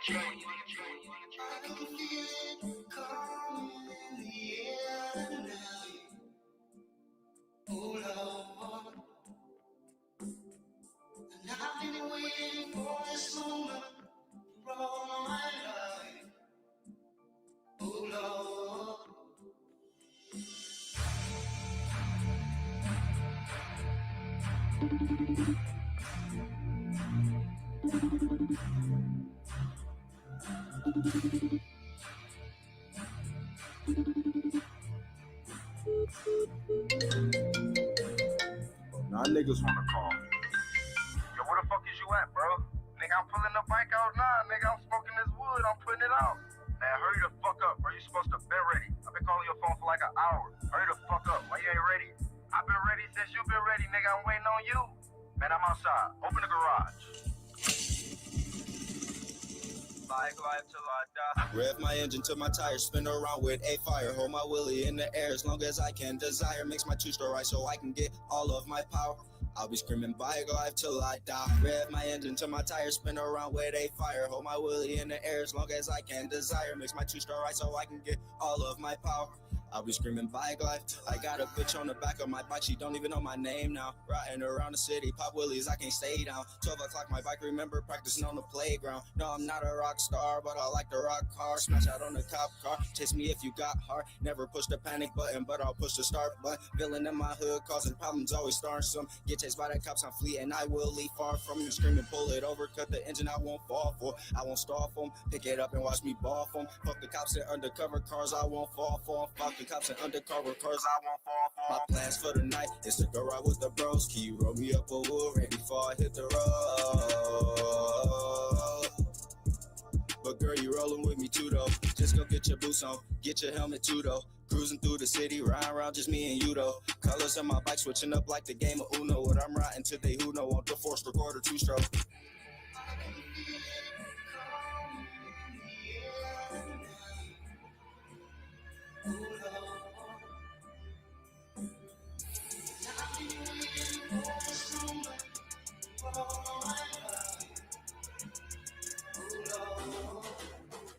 can feel it coming in the air tonight. Oh Lord, and I've been waiting for this moment for all my life. Oh Lord. Now niggas wanna call. Yo, where the fuck is you at, bro? Nigga, I'm pulling the bike out now. Nigga, I'm smoking this wood. I'm putting it out. Man, hurry the fuck up, bro. You supposed to been ready. I've been calling your phone for like an hour. Hurry the fuck up. Why you ain't ready? I've been ready since you been ready, nigga. I'm waiting on you. Man, I'm outside. Open the garage. Bike life till I die. Rev my engine till my tires spin around with a fire. Hold my willy in the air as long as I can. Desire makes my two-stroke right so I can get all of my power. I'll be screaming bike life till I die. Rev my engine till my tires spin around with a fire. Hold my willy in the air as long as I can. Desire makes my two-stroke right so I can get all of my power. I'll be screaming bike life. I got a bitch on the back of my bike, she don't even know my name now. Riding around the city, pop willies, I can't stay down. 12 o'clock, my bike, remember practicing on the playground. No, I'm not a rock star, but I like to rock hard. Smash out on the cop car, chase me if you got heart. Never push the panic button, but I'll push the start button. Villain in my hood, causing problems, always starting some. Get chased by the cops, I'm fleeing, I will leave far from you. Screaming, pull it over, cut the engine, I won't fall for. I won't stall for 'em, pick it up and watch me ball for 'em. Fuck the cops and undercover cars, I won't fall for 'em. Fuck the cops and undercover cars, I won't fall for 'em. My plans for the night is to go ride with the bros. Can you roll me up a wood right before I hit the road? But girl, you rolling with me too though. Just go get your boots on, get your helmet too though. Cruising through the city, riding around just me and you though. Colors on my bike switching up like the game of Uno. What I'm riding today, who know? Want the 4-stroke or the 2-stroke.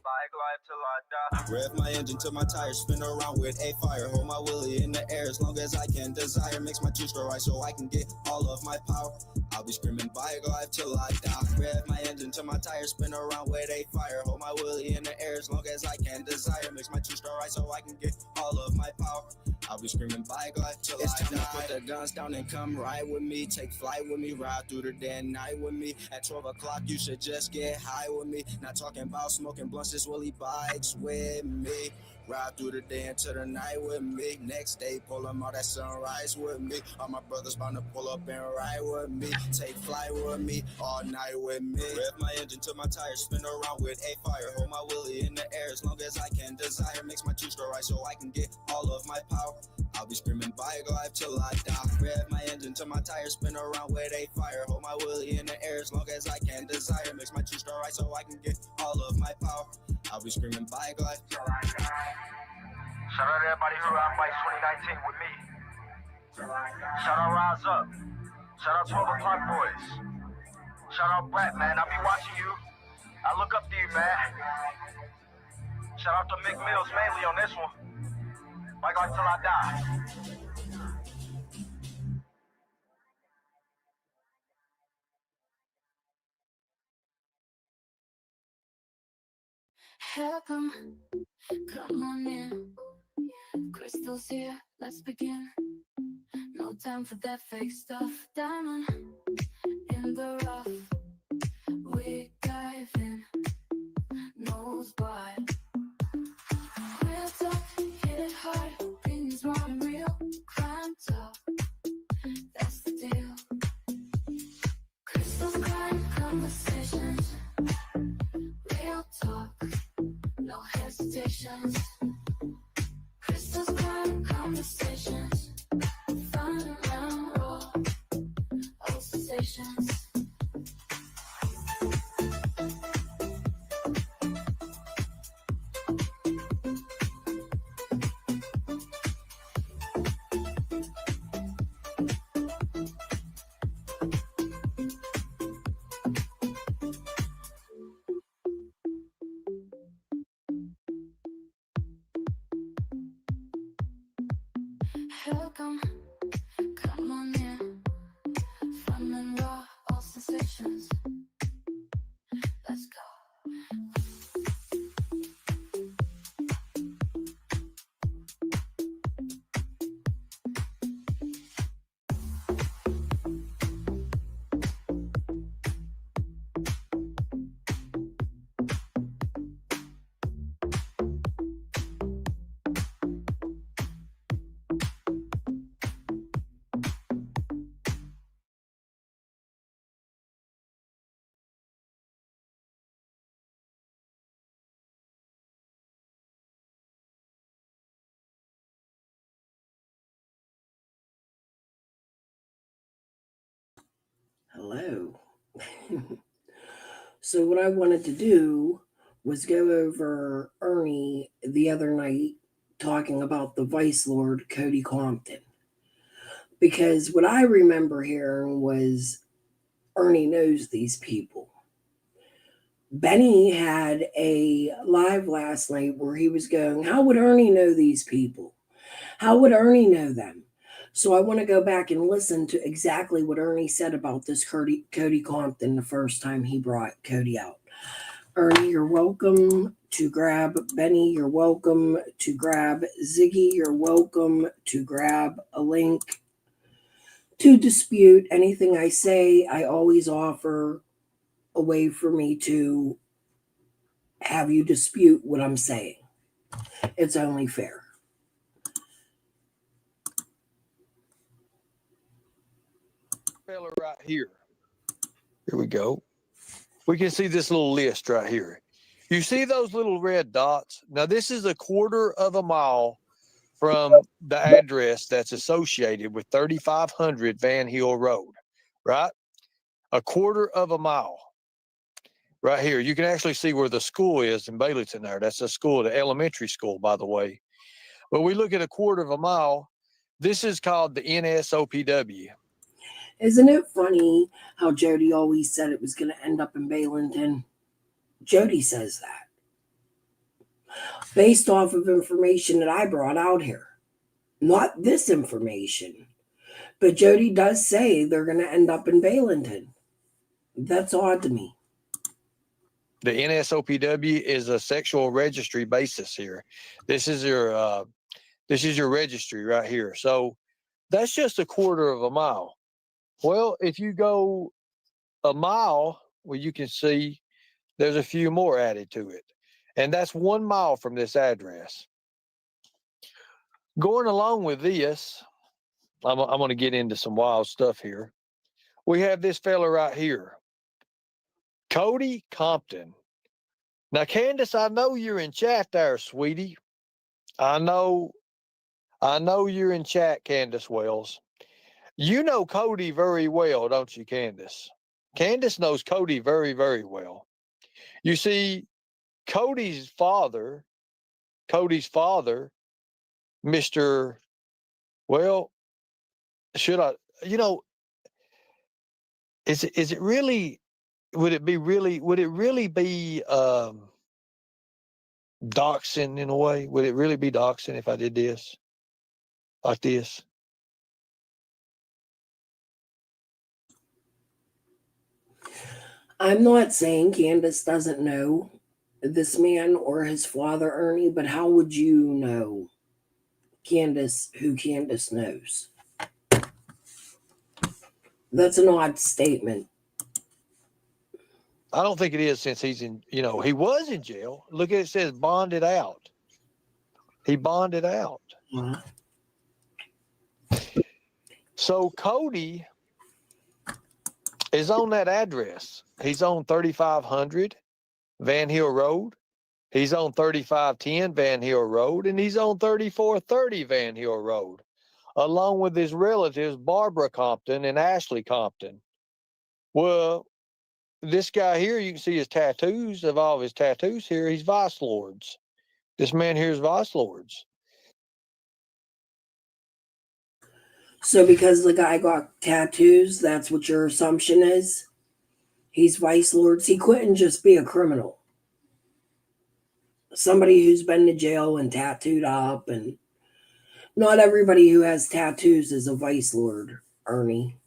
Bike life till I die. Rev my engine till my tires spin around with a fire. Hold my willy in the air as long as I can. Desire makes my two-stroke right so I can get all of my power. I'll be screaming bike life till I die. Rev my engine till my tires spin around with a fire. Hold my willy in the air as long as I can. Desire makes my two-stroke right so I can get all of my power. I'll be screaming bike life till I die. It's time to put the guns down and come ride with me. Take flight with me, ride through the day and night with me. At 12 o'clock you should just get high with me. Not talking about smoking blunts, just Willie bikes with me. Ride through the day into the night with me. Next day, pull them out at sunrise with me. All my brothers bound to pull up and ride with me. Take flight with me, all night with me. Rev my engine till my tires spin around with a fire. Hold my willy in the air as long as I can. Desire makes my two-stroke right so I can get all of my power. I'll be screaming bike life till I die. Rev my engine till my tires spin around with a fire. Hold my willy in the air as long as I can. Desire makes my two-stroke right so I can get all of my power. I'll be screaming bike life till I die. Shout out to everybody who ride bikes 2019 with me. Shout out Rise Up. Shout out 12 o'clock boys. Shout out Brett, man. I'll be watching you. I look up to you, man. Shout out to Mick Mills mainly on this one. Bike life till I die. Come on in. Crystal's here, let's begin. No time for that fake stuff. Diamond in the rough. We dive in. Nose wide. Real talk, hit it hard. Opinions more than real. Crime talk, that's the deal. Crystal's crime conversations. Real talk, no hesitations. Crystal's crime conversations. Fun around raw. Old sensations. he'll come on in. Fun and raw, all sensations. Let's go. Hello. So what I wanted to do was go over Ernie the other night talking about the Vice Lord Cody Compton. Because what I remember hearing was Ernie knows these people. Benny had a live last night where he was going, how would Ernie know these people? How would Ernie know them? So I want to go back and listen to exactly what Ernie said about this Cody Compton the first time he brought Cody out. Ernie, you're welcome to grab Benny. You're welcome to grab Ziggy. You're welcome to grab a link to dispute anything I say. I always offer a way for me to have you dispute what I'm saying. It's only fair. Fella right here. Here we go. We can see this little list right here. You see those little red dots? Now, this is a quarter of a mile from the address that's associated with 3500 Van Hill Road, right? A quarter of a mile right here. You can actually see where the school is in Baileyton there. That's a school, the elementary school, by the way. But we look at a quarter of a mile. This is called the NSOPW. Isn't it funny how Jody always said it was going to end up in Baileyton? Jody says that based off of information that I brought out here. Not this information, but Jody does say they're going to end up in Baileyton. That's odd to me. The NSOPW is a sexual registry basis here. This is your registry right here. So that's just a quarter of a mile. Well, if you go a mile, well, you can see there's a few more added to it. And that's 1 mile from this address. Going along with this, I'm going to get into some wild stuff here. We have this fella right here, Cody Compton. Now, Candace, I know you're in chat there, sweetie. I know you're in chat, Candace Wells. You know Cody very well, don't you, Candace? Candace knows Cody very, very well. You see, Cody's father, Mr. Well, should I, is it really, would it really be doxing in a way? Would it really be doxing if I did this like this? I'm not saying Candace doesn't know this man or his father, Ernie, but how would you know who Candace knows? That's an odd statement. I don't think it is, since he's in, he was in jail. Look at it, says bonded out. He bonded out. Uh-huh. So Cody is on that address. He's on 3500 Van Hill Road. He's on 3510 Van Hill Road, and he's on 3430 Van Hill Road, along with his relatives, Barbara Compton and Ashley Compton. Well, this guy here, you can see his tattoos. Of all of his tattoos here, he's Vice Lords. This man here is Vice Lords. So because the guy got tattoos, that's what your assumption is? He's Vice Lords. He couldn't just be a criminal. Somebody who's been to jail and tattooed up and Not everybody who has tattoos is a vice lord, Ernie.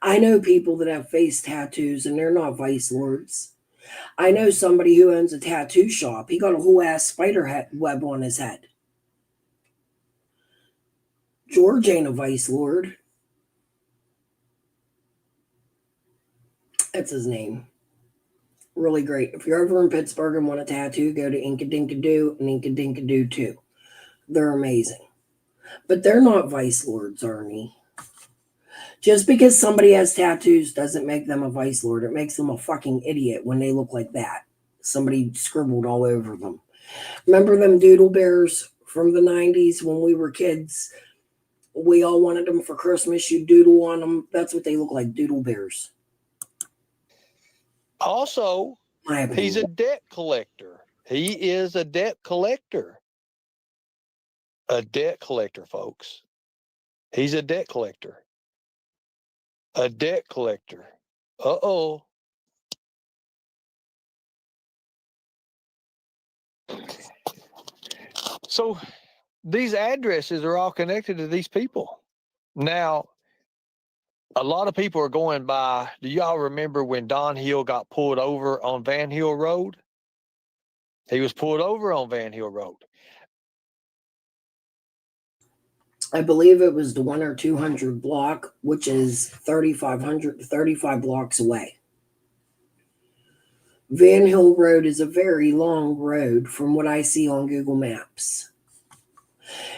I know people that have face tattoos and they're not vice lords. I know somebody who owns a tattoo shop. He got a whole ass spider web on his head. George ain't a vice lord. That's his name. Really great. If you're ever in Pittsburgh and want a tattoo, go to Inkadinkadoo and Inkadinkadoo too. They're amazing. But they're not vice lords, Ernie. Just because somebody has tattoos doesn't make them a vice lord. It makes them a fucking idiot when they look like that. Somebody scribbled all over them. Remember them doodle bears from the 90s when we were kids? We all wanted them for Christmas. You doodle on them. That's what they look like, doodle bears. Also, My opinion. he's a debt collector. He is a debt collector. A debt collector, folks. He's a debt collector. A debt collector. Uh-oh. So these addresses are all connected to these people. Now, a lot of people are going by. Do y'all remember when Don Hill got pulled over on Van Hill Road? He was pulled over on Van Hill Road. I believe it was the 1 or 200 block, which is 35 blocks away. Van Hill Road is a very long road from what I see on Google Maps.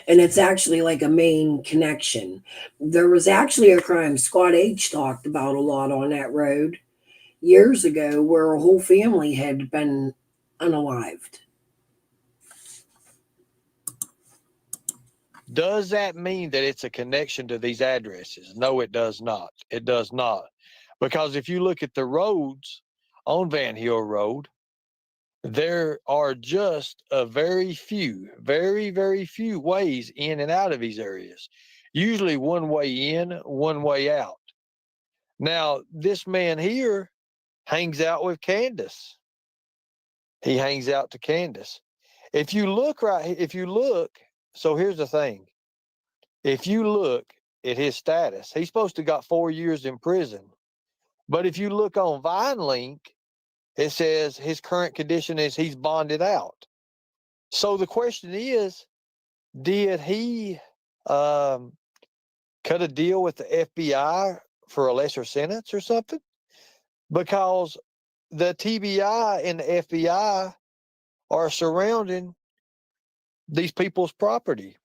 And it's actually like a main connection. There was actually a crime Scott H talked about a lot on that road years ago where a whole family had been unalived. Does that mean that it's a connection to these addresses? No, it does not. It does not. Because if you look at the roads on Van Hill Road, there are just a very few, very, very few ways in and out of these areas. Usually one way in, one way out. Now, this man here hangs out with Candace. He hangs out to Candace. If you look, so here's the thing. If you look at his status, he's supposed to got 4 years in prison. But if you look on VineLink, it says his current condition is he's bonded out. So the question is, did he cut a deal with the FBI for a lesser sentence or something? Because the TBI and the FBI are surrounding these people's property.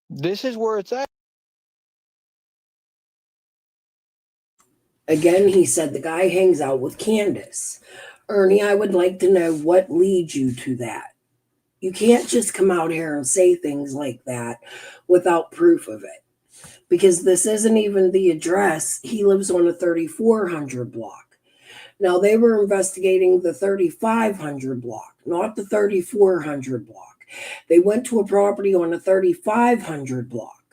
This is where it's at. Again, he said the guy hangs out with Candace. Ernie, I would like to know what leads you to that. You can't just come out here and say things like that without proof of it. Because this isn't even the address. He lives on a 3400 block. Now, they were investigating the 3500 block, not the 3400 block. They went to a property on a 3500 block.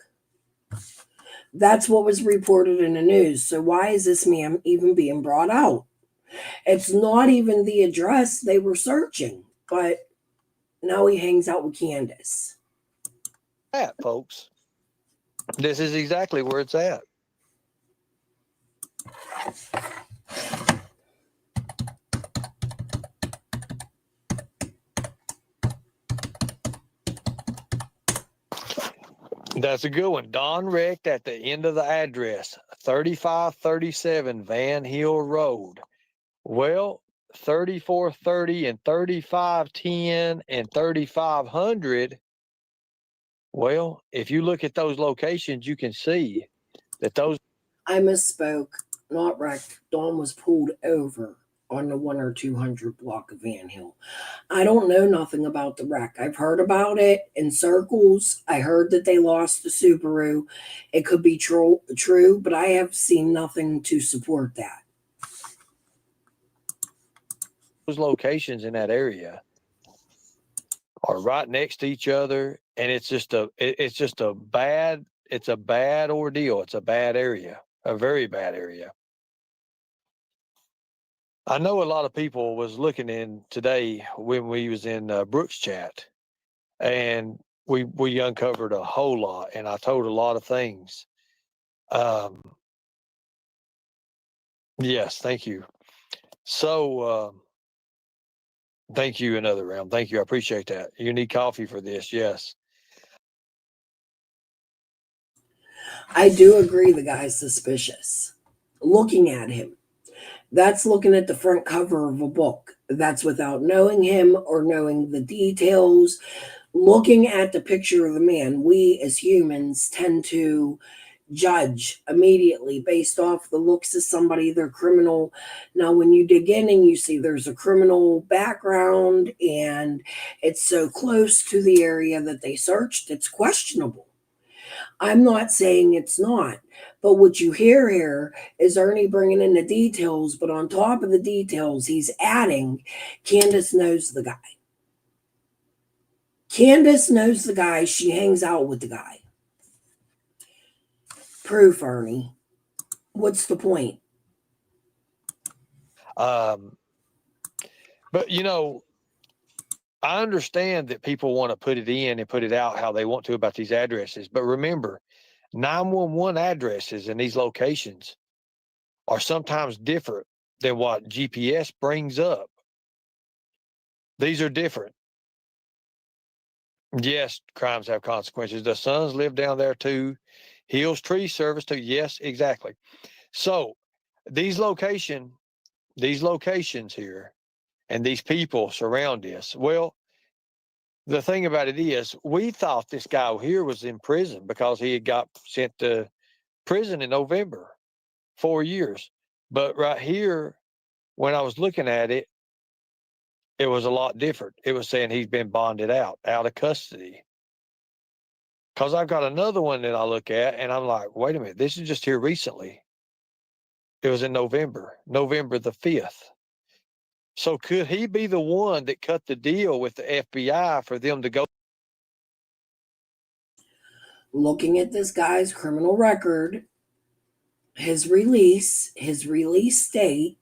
That's what was reported in the news. So why is this man even being brought out? It's not even the address they were searching, but now he hangs out with Candace. At, folks. This is exactly where it's at. That's a good one. Don wrecked at the end of the address, 3537 Van Hill Road. Well, 3430 and 3510 and 3500. Well, if you look at those locations, you can see that those. I misspoke. Not wrecked. Dawn was pulled over on the 1 or 200 block of Van Hill. I don't know nothing about the wreck. I've heard about it in circles. I heard that they lost the Subaru. It could be true, but I have seen nothing to support that. Those locations in that area are right next to each other, and it's a bad ordeal. It's a bad area, a very bad area. I know a lot of people was looking in today when we was in Brooks chat, and we uncovered a whole lot, and I told a lot of things. Yes, thank you. So, thank you, another round. Thank you. I appreciate that. You need coffee for this. Yes. I do agree the guy's suspicious. Looking at him, that's looking at the front cover of a book. That's without knowing him or knowing the details. Looking at the picture of the man, we as humans tend to judge immediately based off the looks of somebody, their criminal. Now, when you dig in and you see there's a criminal background and it's so close to the area that they searched, it's questionable. I'm not saying it's not, but what you hear here is Ernie bringing in the details, but on top of the details, he's adding Candace knows the guy. Candace knows the guy. She hangs out with the guy. Proof, Ernie. What's the point? But I understand that people want to put it in and put it out how they want to about these addresses. But remember, 911 addresses in these locations are sometimes different than what GPS brings up. These are different. Yes, crimes have consequences. The Sons live down there too. Hills Tree Service too. Yes, exactly. So these locations here and these people surround us. Well, the thing about it is, we thought this guy here was in prison because he had got sent to prison in November, 4 years. But right here, when I was looking at it, it was a lot different. It was saying he's been bonded out of custody. Because I've got another one that I look at and I'm like, wait a minute, this is just here recently. It was in November the 5th. So could he be the one that cut the deal with the FBI for them to go? Looking at this guy's criminal record, his release date,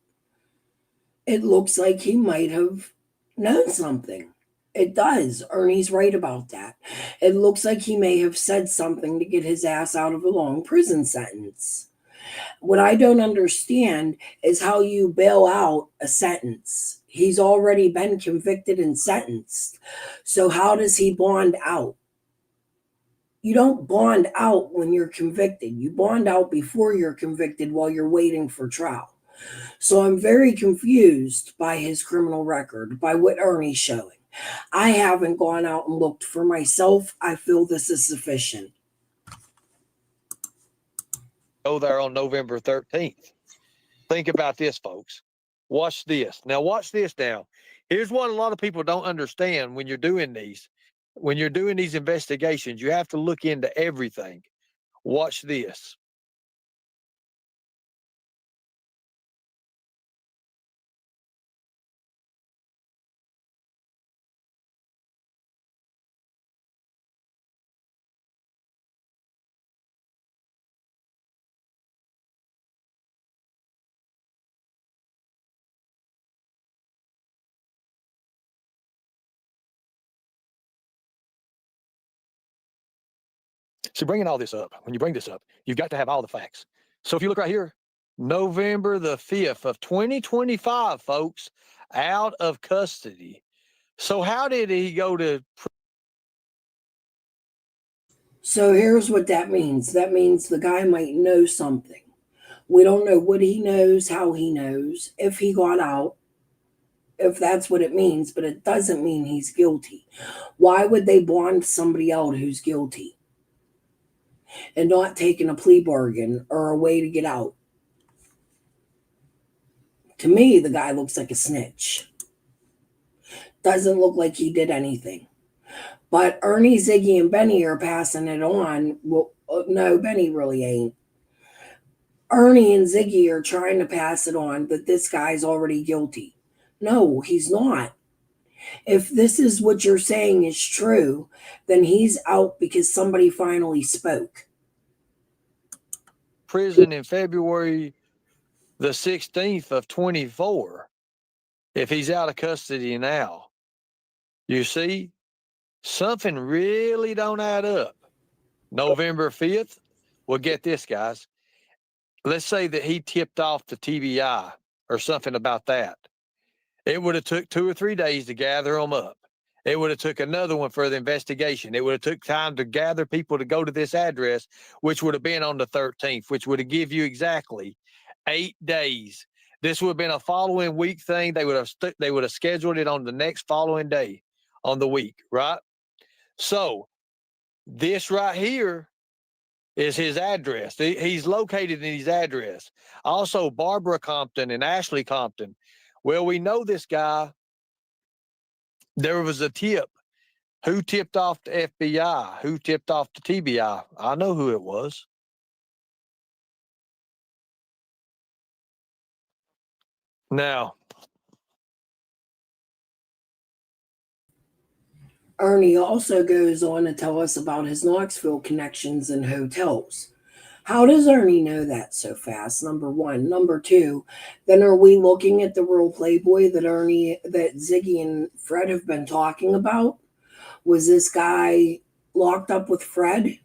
it looks like he might have known something. It does. Ernie's right about that. It looks like he may have said something to get his ass out of a long prison sentence. What I don't understand is how you bail out a sentence. He's already been convicted and sentenced. So how does he bond out? You don't bond out when you're convicted. You bond out before you're convicted while you're waiting for trial. So I'm very confused by his criminal record, by what Ernie's showing. I haven't gone out and looked for myself. I feel this is sufficient. Go there on November 13th. Think about this, folks. Watch this. Now, watch this now. Here's what a lot of people don't understand when you're doing these. When you're doing these investigations, you have to look into everything. Watch this. So bringing all this up, when you bring this up, you've got to have all the facts. So if you look right here, November the 5th of 2025, folks, out of custody. So how did he go to? So here's what that means. That means the guy might know something. We don't know what he knows, how he knows, if he got out, if that's what it means, but it doesn't mean he's guilty. Why would they bond somebody out who's guilty and not taking a plea bargain or a way to get out? To me, the guy looks like a snitch. Doesn't look like he did anything. But Ernie, Ziggy, and Benny are passing it on. Well, no, Benny really ain't. Ernie and Ziggy are trying to pass it on that this guy's already guilty. No, he's not. If this is what you're saying is true, then he's out because somebody finally spoke. Prison in February the 16th of 24, if he's out of custody now. You see? something really don't add up. November 5th, well, get this, guys. Let's say that he tipped off the TBI or something about that. It would have took 2 or 3 days to gather them up. It would have took another one for the investigation. It would have took time to gather people to go to this address, which would have been on the 13th, which would have give you exactly 8 days. This would have been a following week thing. They would have scheduled it on the next following day on the week, right? So this right here is his address. He's located in his address. Also, Barbara Compton and Ashley Compton. Well, we know this guy. There was a tip. Who tipped off the FBI? Who tipped off the TBI? I know who it was. Now, Ernie also goes on to tell us about his Knoxville connections and hotels. How does Ernie know that so fast? Number one. Number two, then are we looking at the real Playboy that Ziggy and Fred have been talking about? Was this guy locked up with Fred?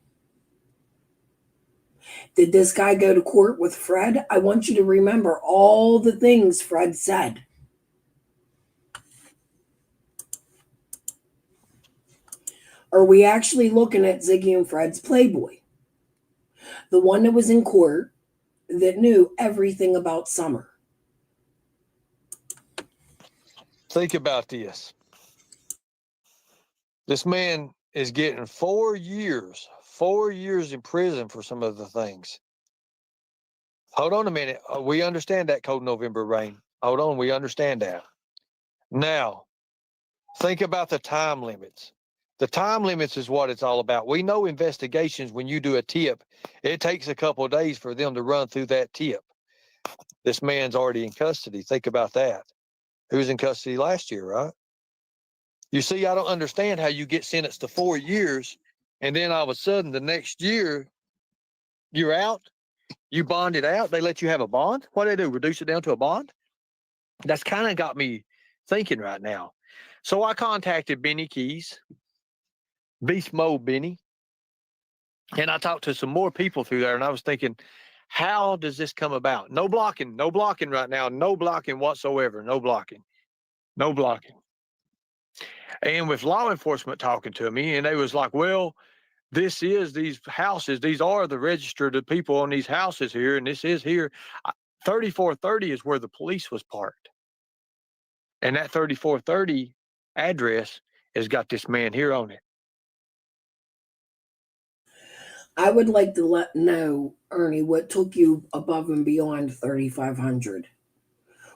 Did this guy go to court with Fred? I want you to remember all the things Fred said. Are we actually looking at Ziggy and Fred's Playboy? The one that was in court that knew everything about Summer. think about this. This man is getting 4 years in prison for some of the things. Hold on a minute. We understand that, Cold November Rain. Hold on. We understand that. Now, think about the time limits. The time limits is what it's all about. We know investigations, when you do a tip, it takes a couple of days for them to run through that tip. This man's already in custody. Think about that. He was in custody last year, right? You see, I don't understand how you get sentenced to 4 years and then all of a sudden the next year you're out. You bonded out. They let you have a bond. What do they do? Reduce it down to a bond? That's kind of got me thinking right now. So I contacted Benny Keys, Beast Mode Benny, and I talked to some more people through there, and I was thinking, how does this come about? No blocking right now. No blocking whatsoever. No blocking. And with law enforcement talking to me, and they was like, well, this is these houses. These are the registered people on these houses here, and this is here. 3430 is where the police was parked. And that 3430 address has got this man here on it. I would like to know, Ernie, what took you above and beyond 3,500?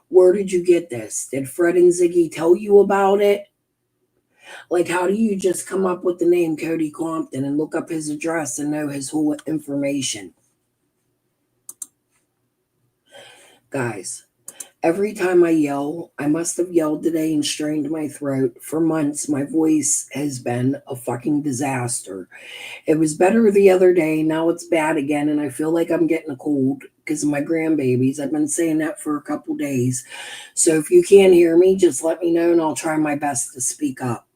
Where did you get this? Did Fred and Ziggy tell you about it? Like, how do you just come up with the name Cody Compton and look up his address and know his whole information? Guys, every time I yell, I must have yelled today and strained my throat. For months, my voice has been a fucking disaster. It was better the other day. Now it's bad again, and I feel like I'm getting a cold because of my grandbabies. I've been saying that for a couple days. So if you can't hear me, just let me know, and I'll try my best to speak up.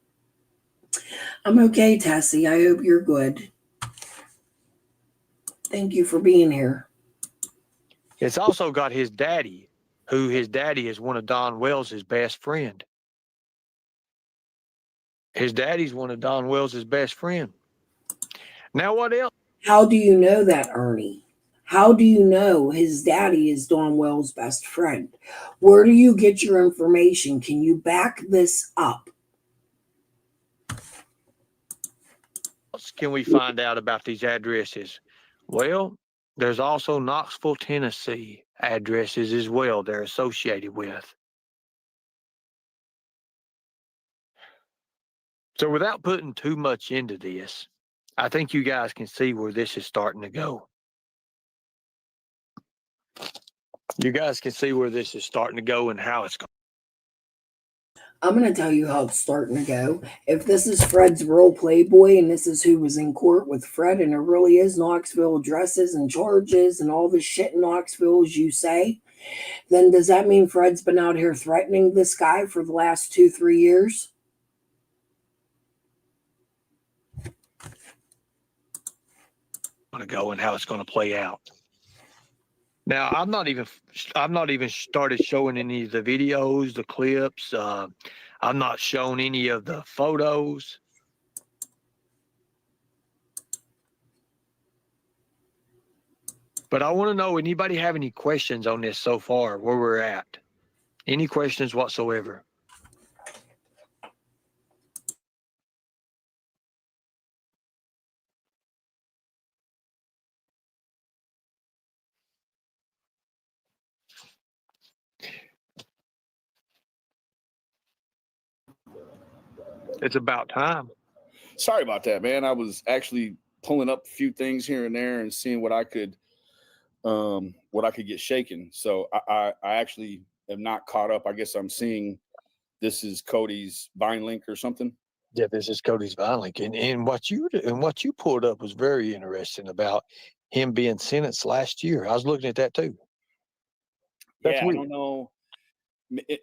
I'm okay, Tessie. I hope you're good. Thank you for being here. It's also got his daddy, who his daddy is one of Don Wells' best friend. His daddy's one of Don Wells' best friend. Now what else? How do you know that, Ernie? How do you know his daddy is Don Wells' best friend? Where do you get your information? Can you back this up? Can we find out about these addresses? Well, there's also Knoxville, Tennessee addresses as well they're associated with. So without putting too much into this, I think you guys can see where this is starting to go. You guys can see where this is starting to go and how it's going. I'm going to tell you how it's starting to go. If this is Fred's real Playboy and this is who was in court with Fred and it really is Knoxville addresses and charges and all this shit in Knoxville, as you say, then does that mean Fred's been out here threatening this guy for the last 2-3 years? going to go and how it's going to play out. Now, I'm not even started showing any of the videos, the clips. I'm not showing any of the photos. But I want to know, anybody have any questions on this so far, where we're at? Any questions whatsoever? It's about time. Sorry about that, man. I was actually pulling up a few things here and there and seeing what I could get shaken. So I actually am not caught up. I guess I'm seeing this is Cody's Vine link or something. Yeah, this is Cody's Vine link, and what you pulled up was very interesting about him being sentenced last year. I was looking at that too. That's yeah, weird. I don't know,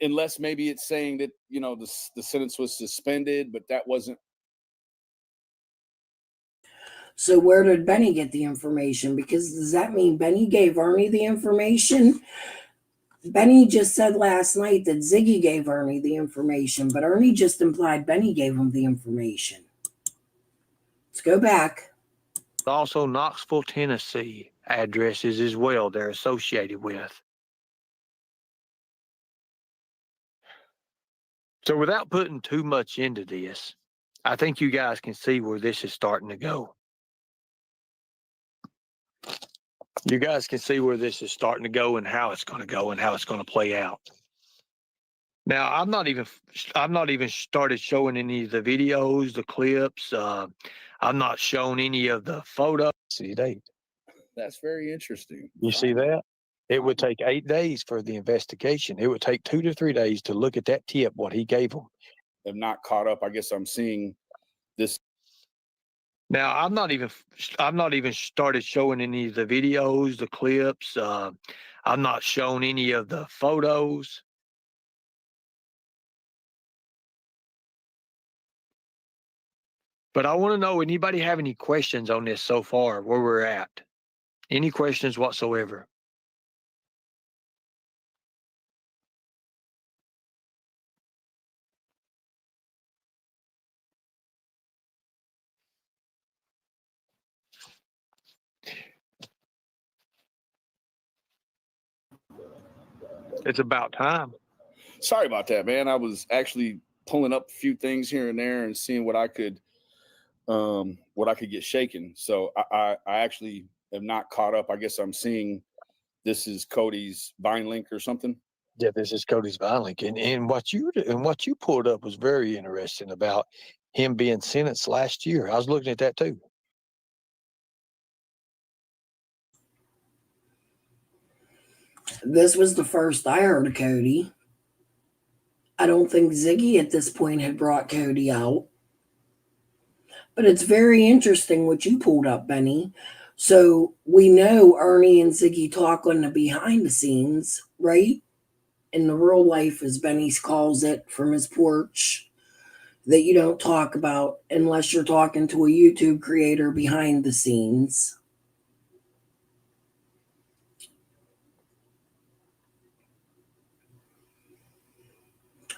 unless maybe it's saying that the sentence was suspended, but that wasn't. So where did Benny get the information? Because does that mean Benny gave Ernie the information? Benny just said last night that Ziggy gave Ernie the information, but Ernie just implied Benny gave him the information. Let's go back. Also, Knoxville, Tennessee addresses as well they're associated with. So without putting too much into this, I think you guys can see where this is starting to go. You guys can see where this is starting to go and how it's going to go and how it's going to play out. Now, I'm not even started showing any of the videos, the clips. I'm not showing any of the photos. See, date. That's very interesting. You see that? It would take 8 days for the investigation. It would take 2 to 3 days to look at that tip, what he gave them. I'm not caught up. I guess I'm seeing this. Now, I'm not even started showing any of the videos, the clips. I'm not showing any of the photos. But I want to know, anybody have any questions on this so far, where we're at? Any questions whatsoever? It's about time. Sorry about that, man. I was actually pulling up a few things here and there and seeing what I could get shaken. So I actually am not caught up. I guess I'm seeing this is Cody's Vine link or something. Yeah, this is Cody's Vine link, and what you pulled up was very interesting about him being sentenced last year. I was looking at that too. This was the first I heard of Cody. I don't think Ziggy at this point had brought Cody out. But it's very interesting what you pulled up, Benny. So we know Ernie and Ziggy talk on the behind the scenes, right? In the real life, as Benny calls it from his porch, that you don't talk about unless you're talking to a YouTube creator behind the scenes.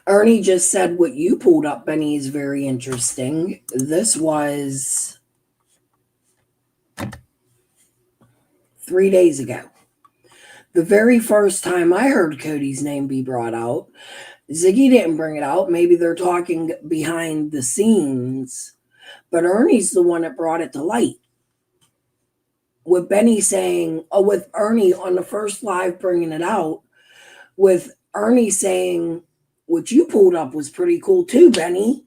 Ernie just said what you pulled up, Benny, is very interesting. This was 3 days ago. The very first time I heard Cody's name be brought out, Ziggy didn't bring it out. Maybe they're talking behind the scenes, but Ernie's the one that brought it to light. With Benny saying, with Ernie on the first live bringing it out, with Ernie saying, what you pulled up was pretty cool too, Benny.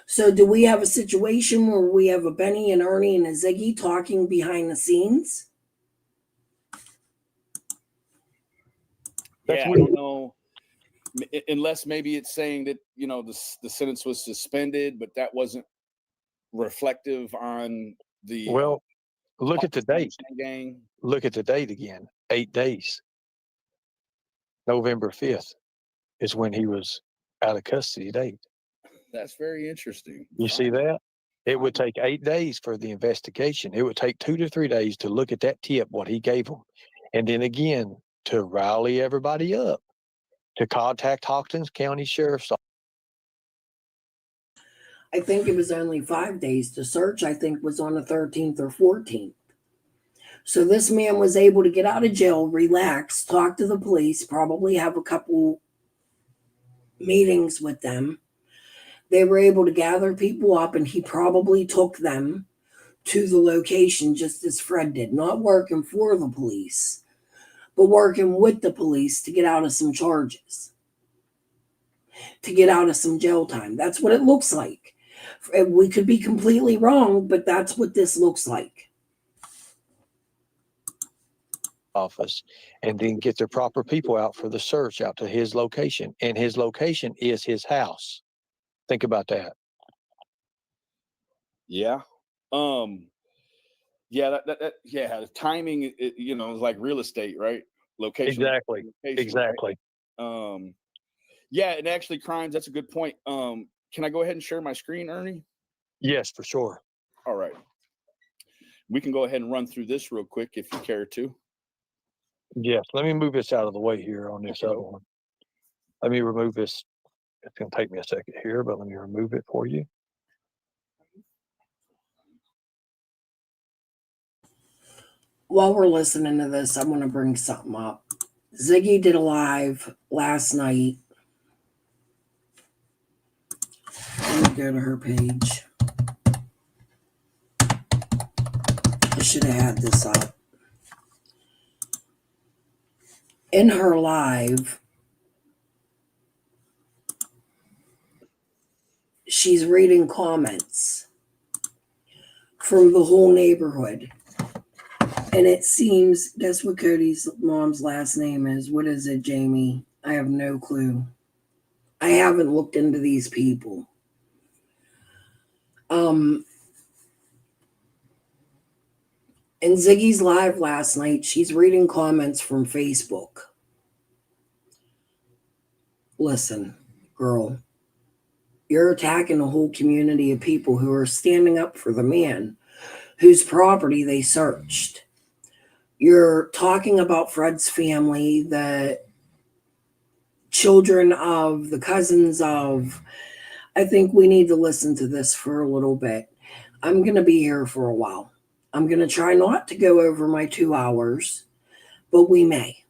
So do we have a situation where we have a Benny and Ernie and a Ziggy talking behind the scenes? Yeah, I don't know, unless maybe it's saying that the sentence was suspended, but that wasn't reflective on the. Well, look at the date. Gang. Look at the date again. 8 days. November 5th is when he was out of custody date. That's very interesting. You see that? It would take 8 days for the investigation. It would take 2 to 3 days to look at that tip, what he gave them. And then again, to rally everybody up, to contact Hawkins County Sheriff's Office. I think it was only 5 days to search. I think was on the 13th or 14th. So this man was able to get out of jail, relax, talk to the police, probably have a couple meetings with them. They were able to gather people up, and he probably took them to the location just as Fred did, not working for the police, but working with the police to get out of some charges, to get out of some jail time. That's what it looks like. We could be completely wrong, but that's what this looks like. Office, and then get the proper people out for the search out to his location. And his location is his house. Think about that. Yeah. Yeah, the timing, is like real estate, right? Location. Exactly. Location, Exactly. Right? Yeah, and actually crimes, that's a good point. Can I go ahead and share my screen, Ernie? Yes, for sure. All right. We can go ahead and run through this real quick if you care to. Yes. Let me move this out of the way here on this other one. Let me remove this. It's going to take me a second here, but let me remove it for you. While we're listening to this, I want to bring something up. Ziggy did a live last night. Let me go to her page. I should have had this up. In her live, she's reading comments from the whole neighborhood. And it seems, guess what Cody's mom's last name is? What is it, Jamie? I have no clue. I haven't looked into these people. In Ziggy's live last night, she's reading comments from Facebook. Listen, girl, you're attacking a whole community of people who are standing up for the man whose property they searched. You're talking about Fred's family, the children of, the cousins of. I think we need to listen to this for a little bit. I'm going to be here for a while. I'm going to try not to go over my 2 hours, but we may.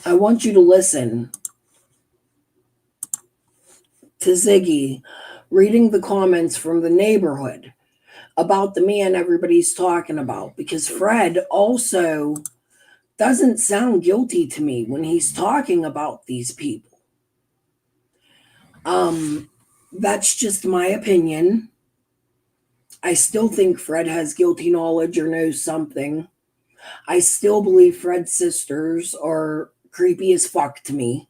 I want you to listen to Ziggy reading the comments from the neighborhood about the man everybody's talking about, because Fred also doesn't sound guilty to me when he's talking about these people. That's just my opinion. I still think Fred has guilty knowledge or knows something. I still believe Fred's sisters are creepy as fuck to me.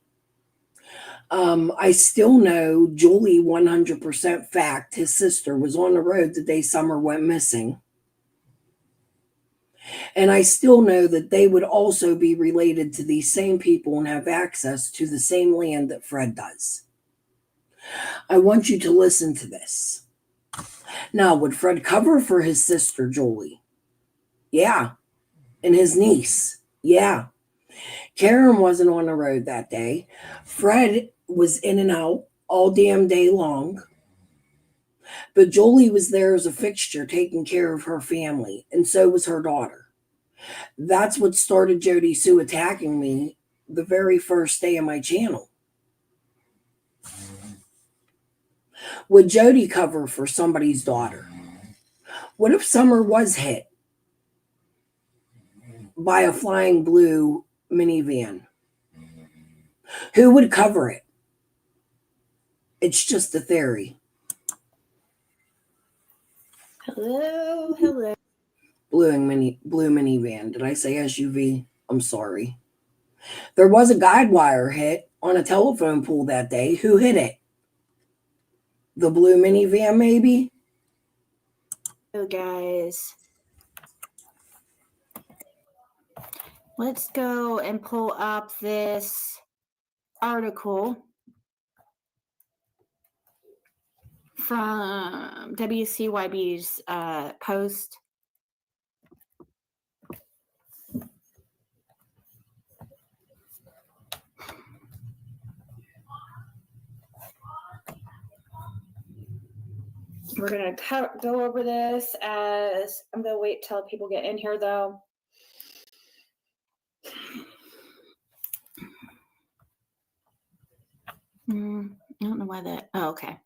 I still know Julie 100% fact his sister was on the road the day Summer went missing. And I still know that they would also be related to these same people and have access to the same land that Fred does. I want you to listen to this. Now, would Fred cover for his sister, Julie? Yeah. And his niece? Yeah. Karen wasn't on the road that day. Fred was in and out all damn day long. But Julie was there as a fixture taking care of her family, and so was her daughter. That's what started Jody Sue attacking me the very first day of my channel. Would Jody cover for somebody's daughter? What if Summer was hit by a flying blue minivan? Who would cover it? It's just a theory. Hello. Blue minivan. Did I say SUV? I'm sorry. There was a guide wire hit on a telephone pole that day. Who hit it? The blue minivan, maybe? So guys, let's go and pull up this article from WCYB's post. We're going to go over this as I'm going to wait till people get in here, though. I don't know why that. Oh, okay.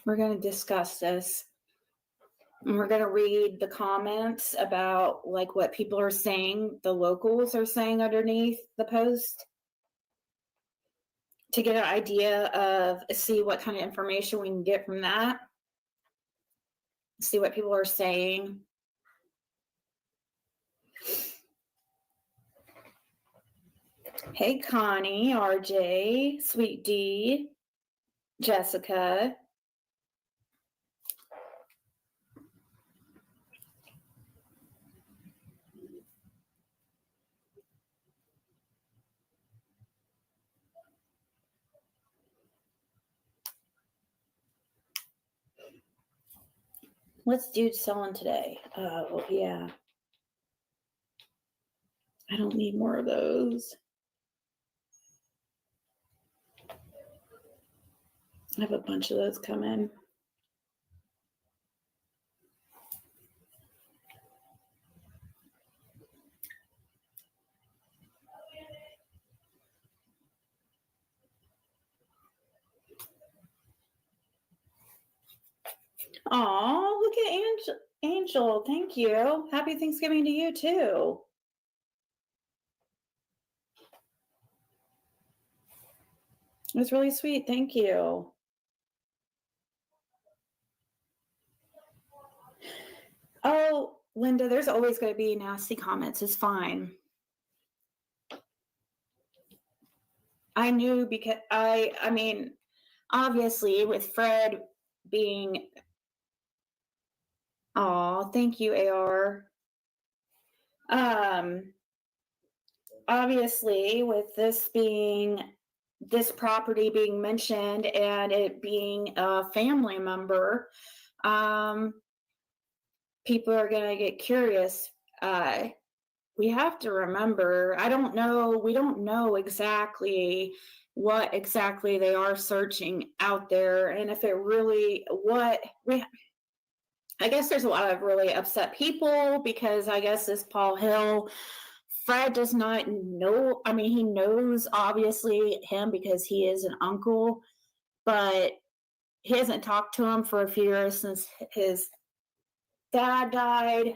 We're going to discuss this. And we're going to read the comments about like what people are saying, the locals are saying underneath the post, to get an idea of, see what kind of information we can get from that. See what people are saying. Hey, Connie, RJ, Sweet D, Jessica. What's dude selling today? Oh, yeah. I don't need more of those. I have a bunch of those coming. Oh, look at Angel. Thank you. Happy Thanksgiving to you too. It was really sweet. Thank you. Oh, Linda, there's always going to be nasty comments. It's fine. I knew because I mean, obviously with Fred being, oh, thank you, AR. Obviously with this property being mentioned and it being a family member, people are going to get curious. We have to remember, we don't know exactly what exactly they are searching out there. And if it really, I guess there's a lot of really upset people because I guess this Paul Hill, Fred does not know. I mean, he knows obviously him because he is an uncle, but he hasn't talked to him for a few years since his dad died.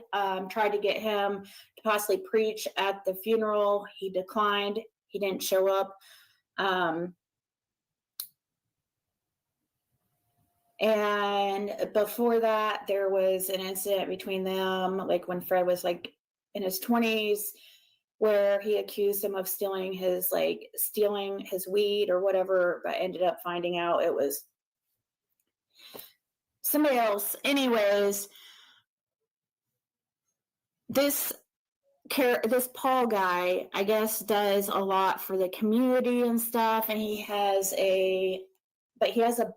Tried to get him to possibly preach at the funeral. He declined. He didn't show up. And before that, there was an incident between them, like when Fred was like in his 20s, where he accused him of stealing his weed or whatever, but ended up finding out it was somebody else. Anyways, this Paul guy, I guess, does a lot for the community and stuff, and he has a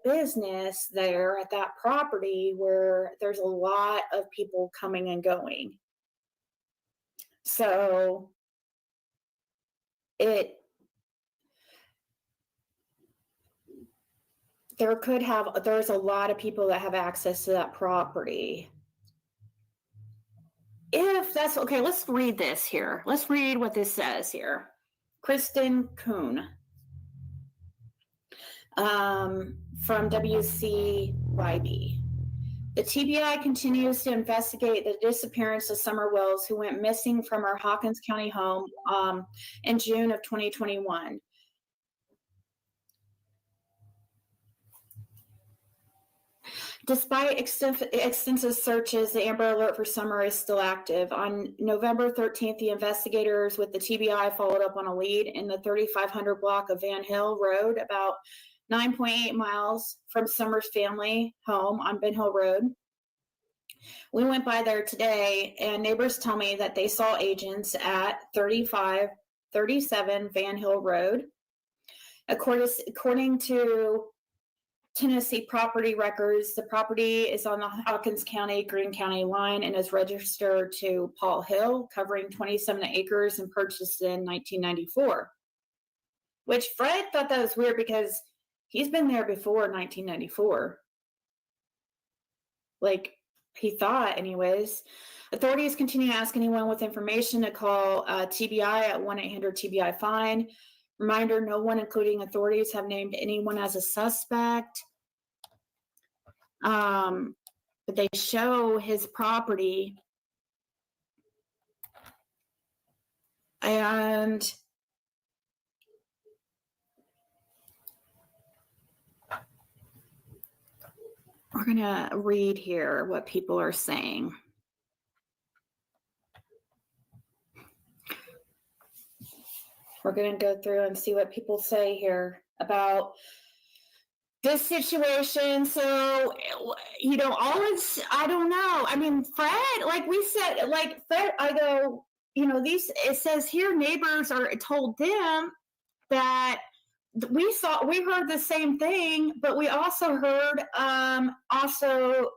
business there at that property where there's a lot of people coming and going. So there's a lot of people that have access to that property. If that's okay, let's read this here. Let's read what this says here. Kristen Kuhn from WCYB. The TBI continues to investigate the disappearance of Summer Wells, who went missing from her Hawkins County home in June of 2021. Despite extensive searches, the Amber Alert for Summer is still active. On November 13th, the investigators with the TBI followed up on a lead in the 3500 block of Van Hill Road, about 9.8 miles from Summer's family home on Ben Hill Road. We went by there today, and neighbors tell me that they saw agents at 3537 Van Hill Road. According to Tennessee property records, the property is on the Hawkins County, Greene County line and is registered to Paul Hill, covering 27 acres and purchased in 1994. Which Fred thought that was weird because he's been there before 1994. Like, he thought, anyways. Authorities continue to ask anyone with information to call TBI at 1-800-TBI-FINE. Reminder, no one, including authorities, have named anyone as a suspect. But they show his property. And we're going to read here what people are saying. We're going to go through and see what people say here about this situation. So, you know, always, I don't know. I mean, Fred, like we said, like Fred, I go, you know, it says here neighbors are told them that we heard the same thing, but we also heard also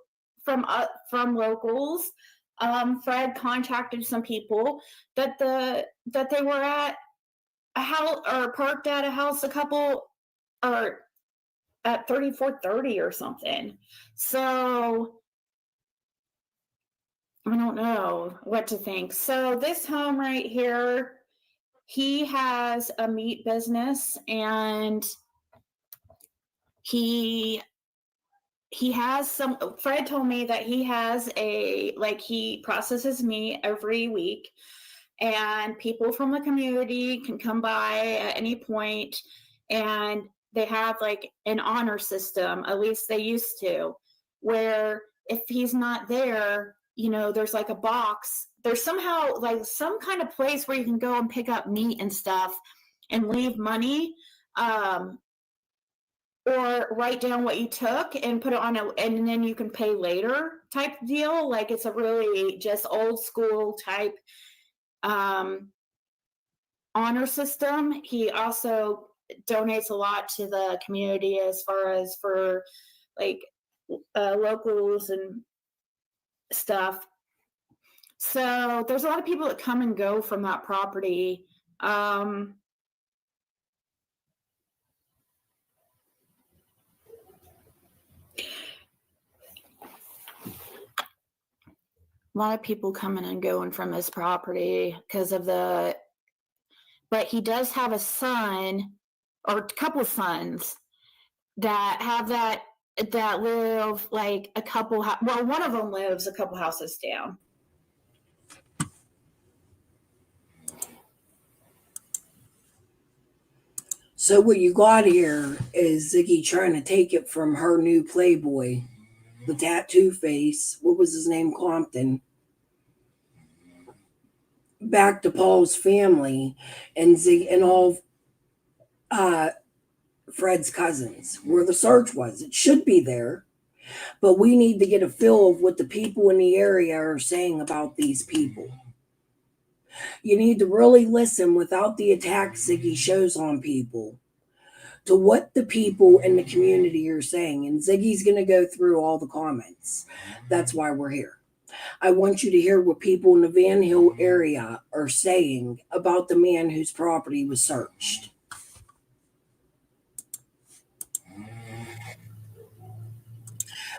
from locals. Fred contacted some people that they were at a house or parked at a house or at 3430 or something. So I don't know what to think. So this home right here, he has a meat business and he has Fred told me that he has he processes meat every week. And people from the community can come by at any point, and they have like an honor system, at least they used to, where if he's not there, you know, there's like a box. There's somehow like some kind of place where you can go and pick up meat and stuff and leave money, or write down what you took and put it on and then you can pay later type deal. Like it's a really just old school type honor system. He also donates a lot to the community as far as for like locals and stuff. So there's a lot of people that come and go from that property. A lot of people coming and going from his property because of but he does have a son or a couple of sons that have that live like a couple, well, one of them lives a couple houses down. So what you got here is Ziggy trying to take it from her new Playboy, the tattoo face. What was his name? Compton. Back to Paul's family and Ziggy and all Fred's cousins, where the search was. It should be there, but we need to get a feel of what the people in the area are saying about these people. You need to really listen without the attacks Ziggy shows on people to what the people in the community are saying. And Ziggy's going to go through all the comments. That's why we're here. I want you to hear what people in the Van Hill area are saying about the man whose property was searched.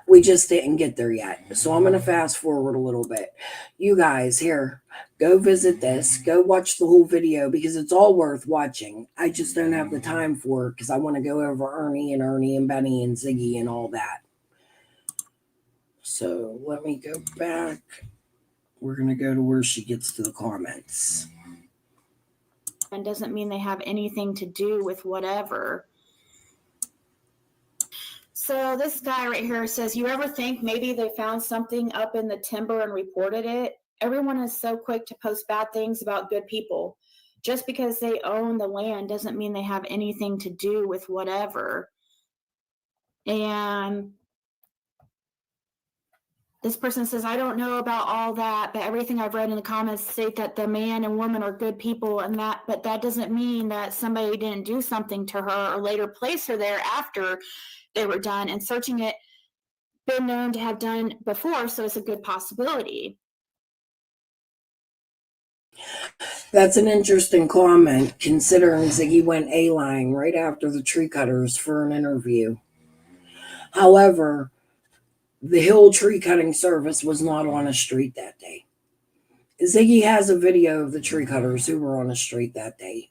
We just didn't get there yet. So I'm going to fast forward a little bit. You guys, here, go visit this. Go watch the whole video because it's all worth watching. I just don't have the time for it because I want to go over Ernie and Benny and Ziggy and all that. So let me go back. We're going to go to where she gets to the comments. And doesn't mean they have anything to do with whatever. So this guy right here says, you ever think maybe they found something up in the timber and reported it? Everyone is so quick to post bad things about good people. Just because they own the land doesn't mean they have anything to do with whatever. And This person says, I don't know about all that, but everything I've read in the comments state that the man and woman are good people, but that doesn't mean that somebody didn't do something to her or later place her there after they were done, and searching it been known to have done before, so it's a good possibility. That's an interesting comment, considering Ziggy went A-line right after the tree cutters for an interview. However, the Hill tree cutting service was not on a street that day. Ziggy has a video of the tree cutters who were on the street that day.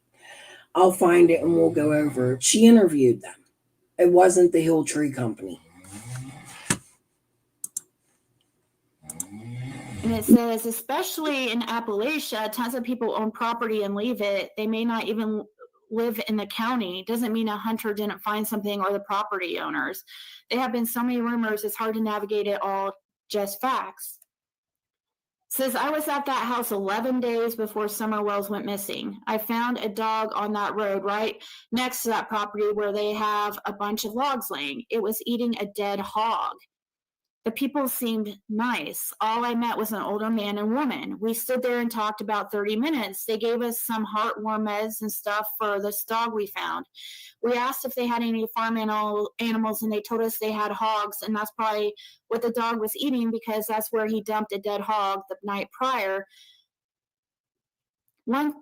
I'll find it and we'll go over it. She interviewed them. It wasn't the Hill Tree Company. And it says, especially in Appalachia, tons of people own property and leave it. They may not even live in the county. Doesn't mean a hunter didn't find something or the property owners. There have been so many rumors, it's hard to navigate it all, just facts. Says, I was at that house 11 days before Summer Wells went missing. I found a dog on that road right next to that property where they have a bunch of logs laying. It was eating a dead hog. The people seemed nice. All I met was an older man and woman. We stood there and talked about 30 minutes. They gave us some heartworm meds and stuff for this dog we found. We asked if they had any farm animals, and they told us they had hogs, and that's probably what the dog was eating because that's where he dumped a dead hog the night prior. One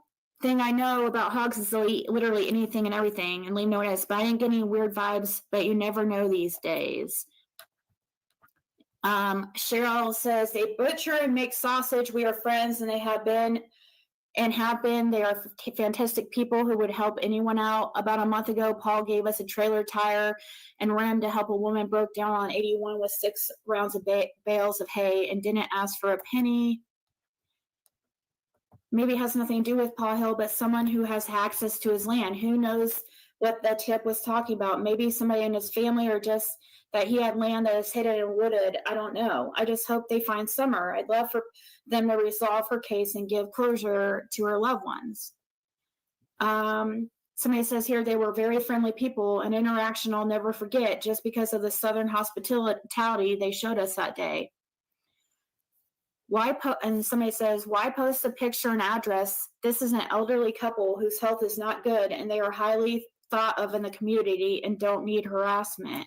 thing I know about hogs is they'll eat literally anything and everything and leave no notice, but I didn't get any weird vibes, but you never know these days. Cheryl says, they butcher and make sausage. We are friends, and they have been. They are fantastic people who would help anyone out. About a month ago, Paul gave us a trailer tire and rim to help a woman broke down on 81 with 6 rounds of bales of hay and didn't ask for a penny. Maybe it has nothing to do with Paul Hill, but someone who has access to his land. Who knows what the tip was talking about? Maybe somebody in his family, or just that he had land that is hidden and wooded. I don't know. I just hope they find Summer. I'd love for them to resolve her case and give closure to her loved ones. Somebody says here, they were very friendly people, an interaction I'll never forget just because of the Southern hospitality they showed us that day. And somebody says, why post a picture and address? This is an elderly couple whose health is not good, and they are highly thought of in the community and don't need harassment.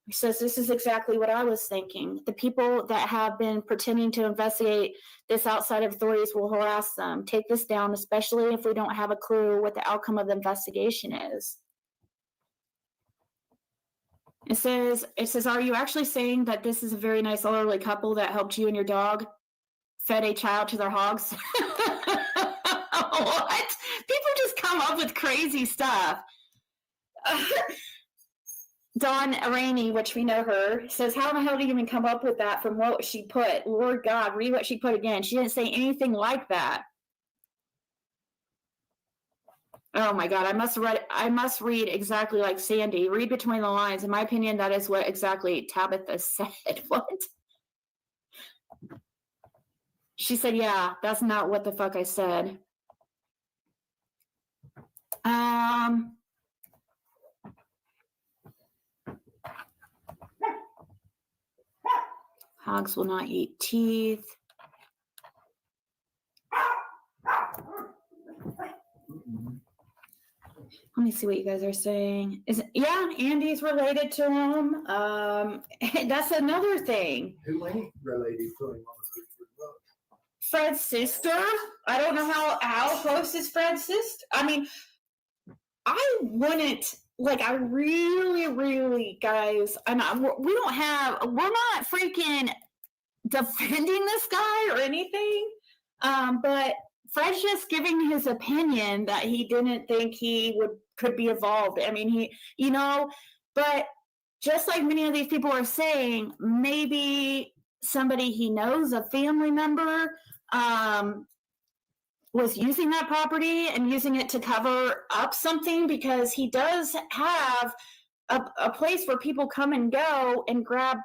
He says, this is exactly what I was thinking. The people that have been pretending to investigate this outside of authorities will harass them. Take this down, especially if we don't have a clue what the outcome of the investigation is. It says, are you actually saying that this is a very nice elderly couple that helped you and your dog fed a child to their hogs? What? People just come up with crazy stuff. Dawn Rainey, which we know her, says, how the hell do you even come up with that from what she put? Lord God, read what she put again. She didn't say anything like that. Oh my God, I must read exactly like Sandy. Read between the lines. In my opinion, that is what exactly Tabitha said. What? She said, yeah, that's not what the fuck I said. Hogs will not eat teeth. Let me see what you guys are saying. Yeah, Andy's related to him. That's another thing. Who ain't related to him? Fred's sister. I don't know how close is Fred's sister. I mean, I wouldn't. Like, I really, guys, we're not freaking defending this guy or anything, but Fred's just giving his opinion that he didn't think he could be involved. I mean, but just like many of these people are saying, maybe somebody he knows, a family member, was using that property and using it to cover up something, because he does have a place where people come and go and grab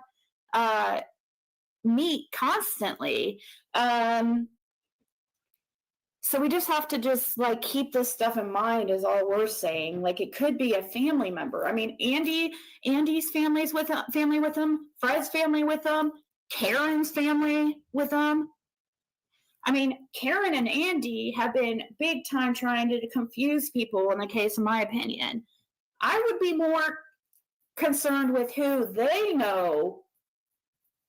meat constantly. So we just have to just like keep this stuff in mind is all we're saying. Like it could be a family member. I mean, Andy's family's with family with him, Fred's family with him, Karen's family with him. I mean, Karen and Andy have been big time trying to confuse people in the case, in my opinion. I would be more concerned with who they know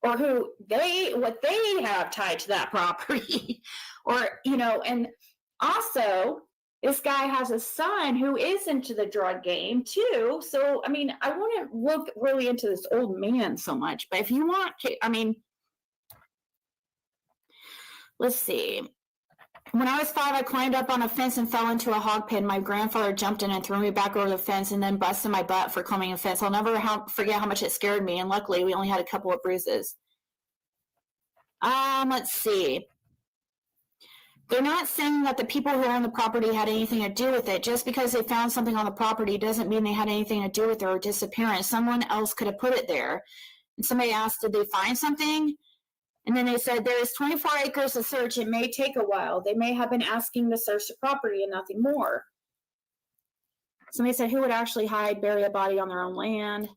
or what they have tied to that property. Or, you know, and also this guy has a son who is into the drug game too. So, I mean, I wouldn't look really into this old man so much, but if you want to, I mean, let's see. When I was 5, I climbed up on a fence and fell into a hog pen. My grandfather jumped in and threw me back over the fence and then busted my butt for climbing a fence. I'll never forget how much it scared me. And luckily we only had a couple of bruises. Let's see. They're not saying that the people who own the property had anything to do with it. Just because they found something on the property doesn't mean they had anything to do with their disappearance. Someone else could have put it there. And somebody asked, did they find something? And then they said, there is 24 acres to search. It may take a while. They may have been asking to search the property and nothing more. Somebody said, who would actually bury a body on their own land?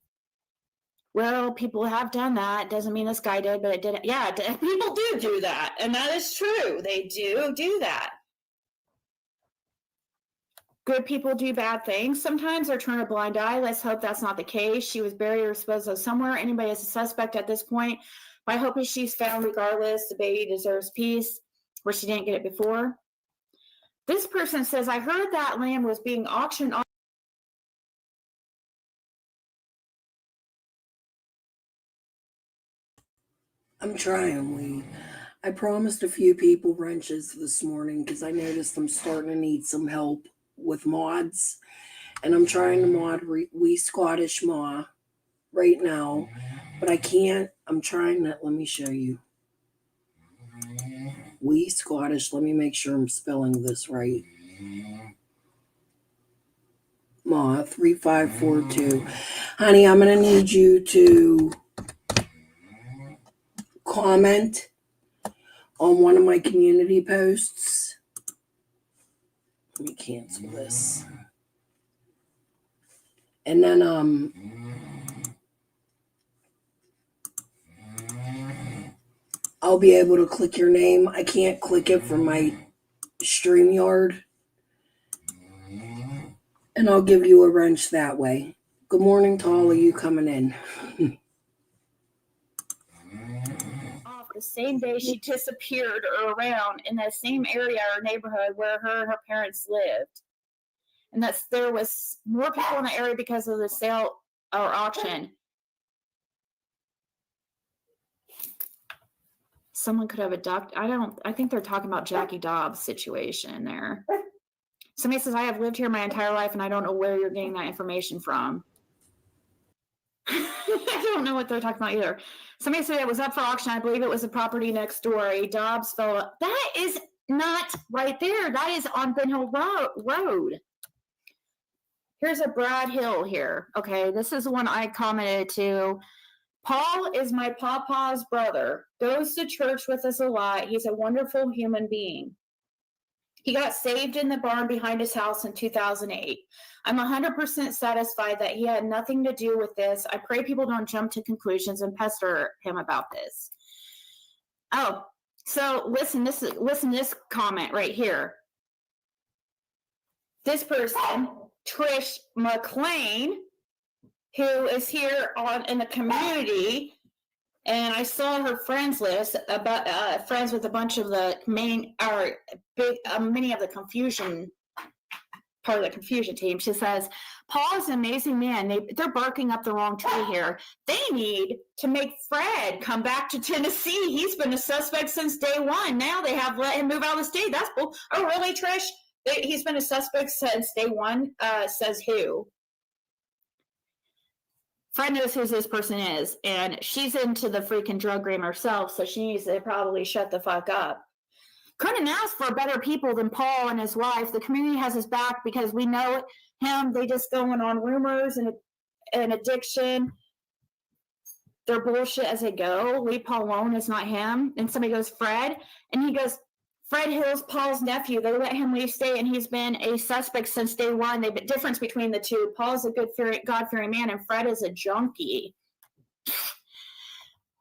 Well, people have done that. Doesn't mean this guy did, but it did. Yeah, people do that. And that is true. They do that. Good people do bad things. Sometimes they're turning a blind eye. Let's hope that's not the case. She was buried or disposed of somewhere. Anybody is a suspect at this point. My hope is she's found regardless. The baby deserves peace where she didn't get it before. This person says, I heard that land was being auctioned off. I'm trying, Lee. I promised a few people wrenches this morning because I noticed I'm starting to need some help with mods. And I'm trying to mod We Scottish Ma right now, but I can't. I'm trying to. Let me show you. We Scottish. Let me make sure I'm spelling this right. Ma 3542. Honey, I'm going to need you to comment on one of my community posts. Let me cancel this. And then I'll be able to click your name. I can't click it from my StreamYard. And I'll give you a wrench that way. Good morning to all of you coming in. The same day she disappeared or around in that same area or neighborhood where her parents lived. And there was more people in the area because of the sale or auction. Someone could have abducted. I think they're talking about Jackie Dobbs' situation there. Somebody says, I have lived here my entire life and I don't know where you're getting that information from. I don't know what they're talking about either. Somebody said it was up for auction. I believe it was a property next door. A Dobbs fell. That is not right there. That is on Ben Hill Road. Here's a Brad Hill here. Okay, this is the one I commented to. Paul is my papa's brother. Goes to church with us a lot. He's a wonderful human being. He got saved in the barn behind his house in 2008. I'm 100% satisfied that he had nothing to do with this. I pray people don't jump to conclusions and pester him about this. Oh, so listen to this comment right here. This person, Trish McLean, who is here in the community, and I saw her friends list about friends with a bunch of the many of the confusion part of the confusion team. She says, Paul is an amazing man. They're barking up the wrong tree here. They need to make Fred come back to Tennessee. He's been a suspect since day one. Now they have let him move out of the state. That's cool. Oh, really, Trish? He's been a suspect since day one? Says who? Fred knows who this person is, and she's into the freaking drug game herself, so she needs to probably shut the fuck up. Couldn't ask for better people than Paul and his wife. The community has his back because we know him. They just going on rumors and addiction. They're bullshit as they go. Leave Paul alone. It's not him. And somebody goes, Fred. And he goes, Fred Hill's Paul's nephew. They let him leave state, and he's been a suspect since day one. The difference between the two: Paul's a good, God-fearing man, and Fred is a junkie.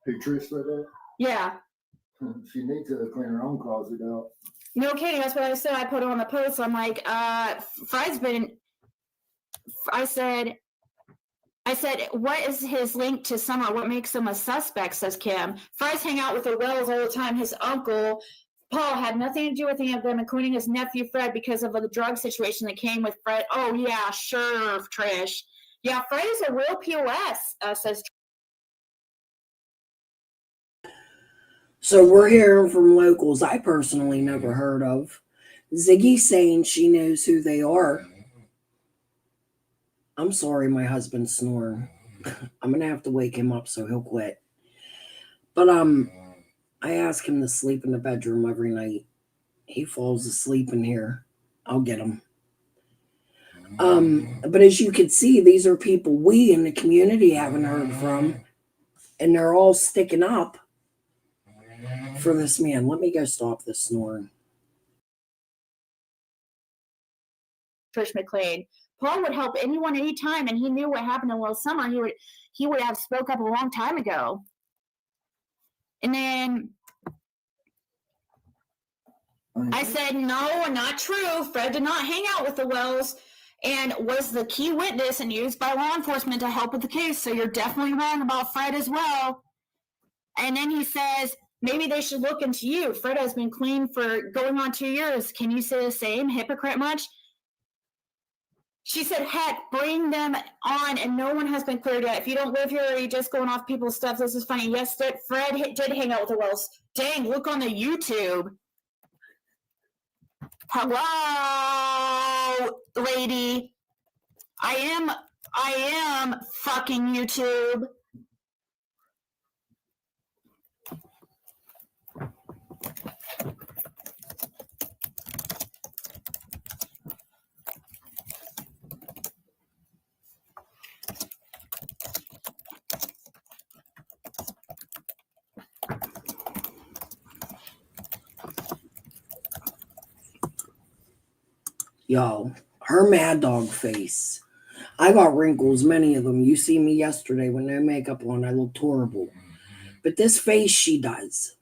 Who Trish said that? Yeah. She needs to clean her own closet out. No kidding. That's what I said. I put it on the post. I'm like, Fred's been. I said, what is his link to Summer? What makes him a suspect? Says Kim. Fred's hang out with the Wells all the time. His uncle Paul had nothing to do with any of them, including his nephew Fred, because of the drug situation that came with Fred. Oh yeah, sure, Trish. Yeah, Fred is a real POS. Says. So we're hearing from locals I personally never heard of. Ziggy's saying she knows who they are. I'm sorry, my husband's snoring. I'm going to have to wake him up so he'll quit. But I ask him to sleep in the bedroom every night. He falls asleep in here. I'll get him. But as you can see, these are people we in the community haven't heard from. And they're all sticking up for this man. Let me go stop this snoring. Trish McLean. Paul would help anyone anytime, and he knew what happened in Will Summer. He would have spoke up a long time ago. And then I said, no, not true. Fred did not hang out with the Wells and was the key witness and used by law enforcement to help with the case. So you're definitely wrong about Fred as well. And then he says, maybe they should look into you. Fred has been clean for going on 2 years. Can you say the same? Hypocrite much? She said, heck, bring them on, and no one has been cleared yet. If you don't live here or you're just going off people's stuff, this is funny. Yes, Fred did hang out with the Wells. Dang, look on the YouTube. Hello, lady. I am fucking YouTube. Yo, her mad dog face. I got wrinkles, many of them. You see me yesterday with no makeup on. I looked horrible. But this face she does.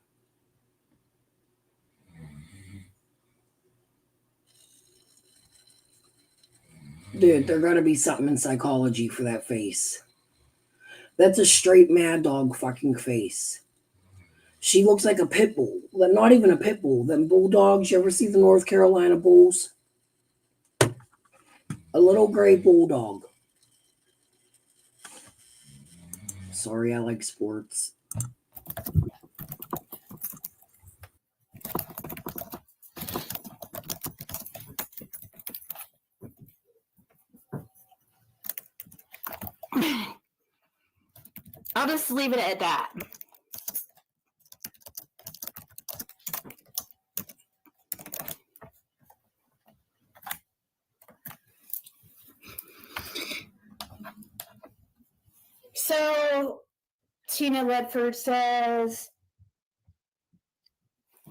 Dude, there's got to be something in psychology for that face. That's a straight mad dog fucking face. She looks like a pit bull. Not even a pit bull. Them bulldogs, you ever see the North Carolina bulls? A little gray bulldog. Sorry, I like sports. I'll just leave it at that. So, Tina Ledford says,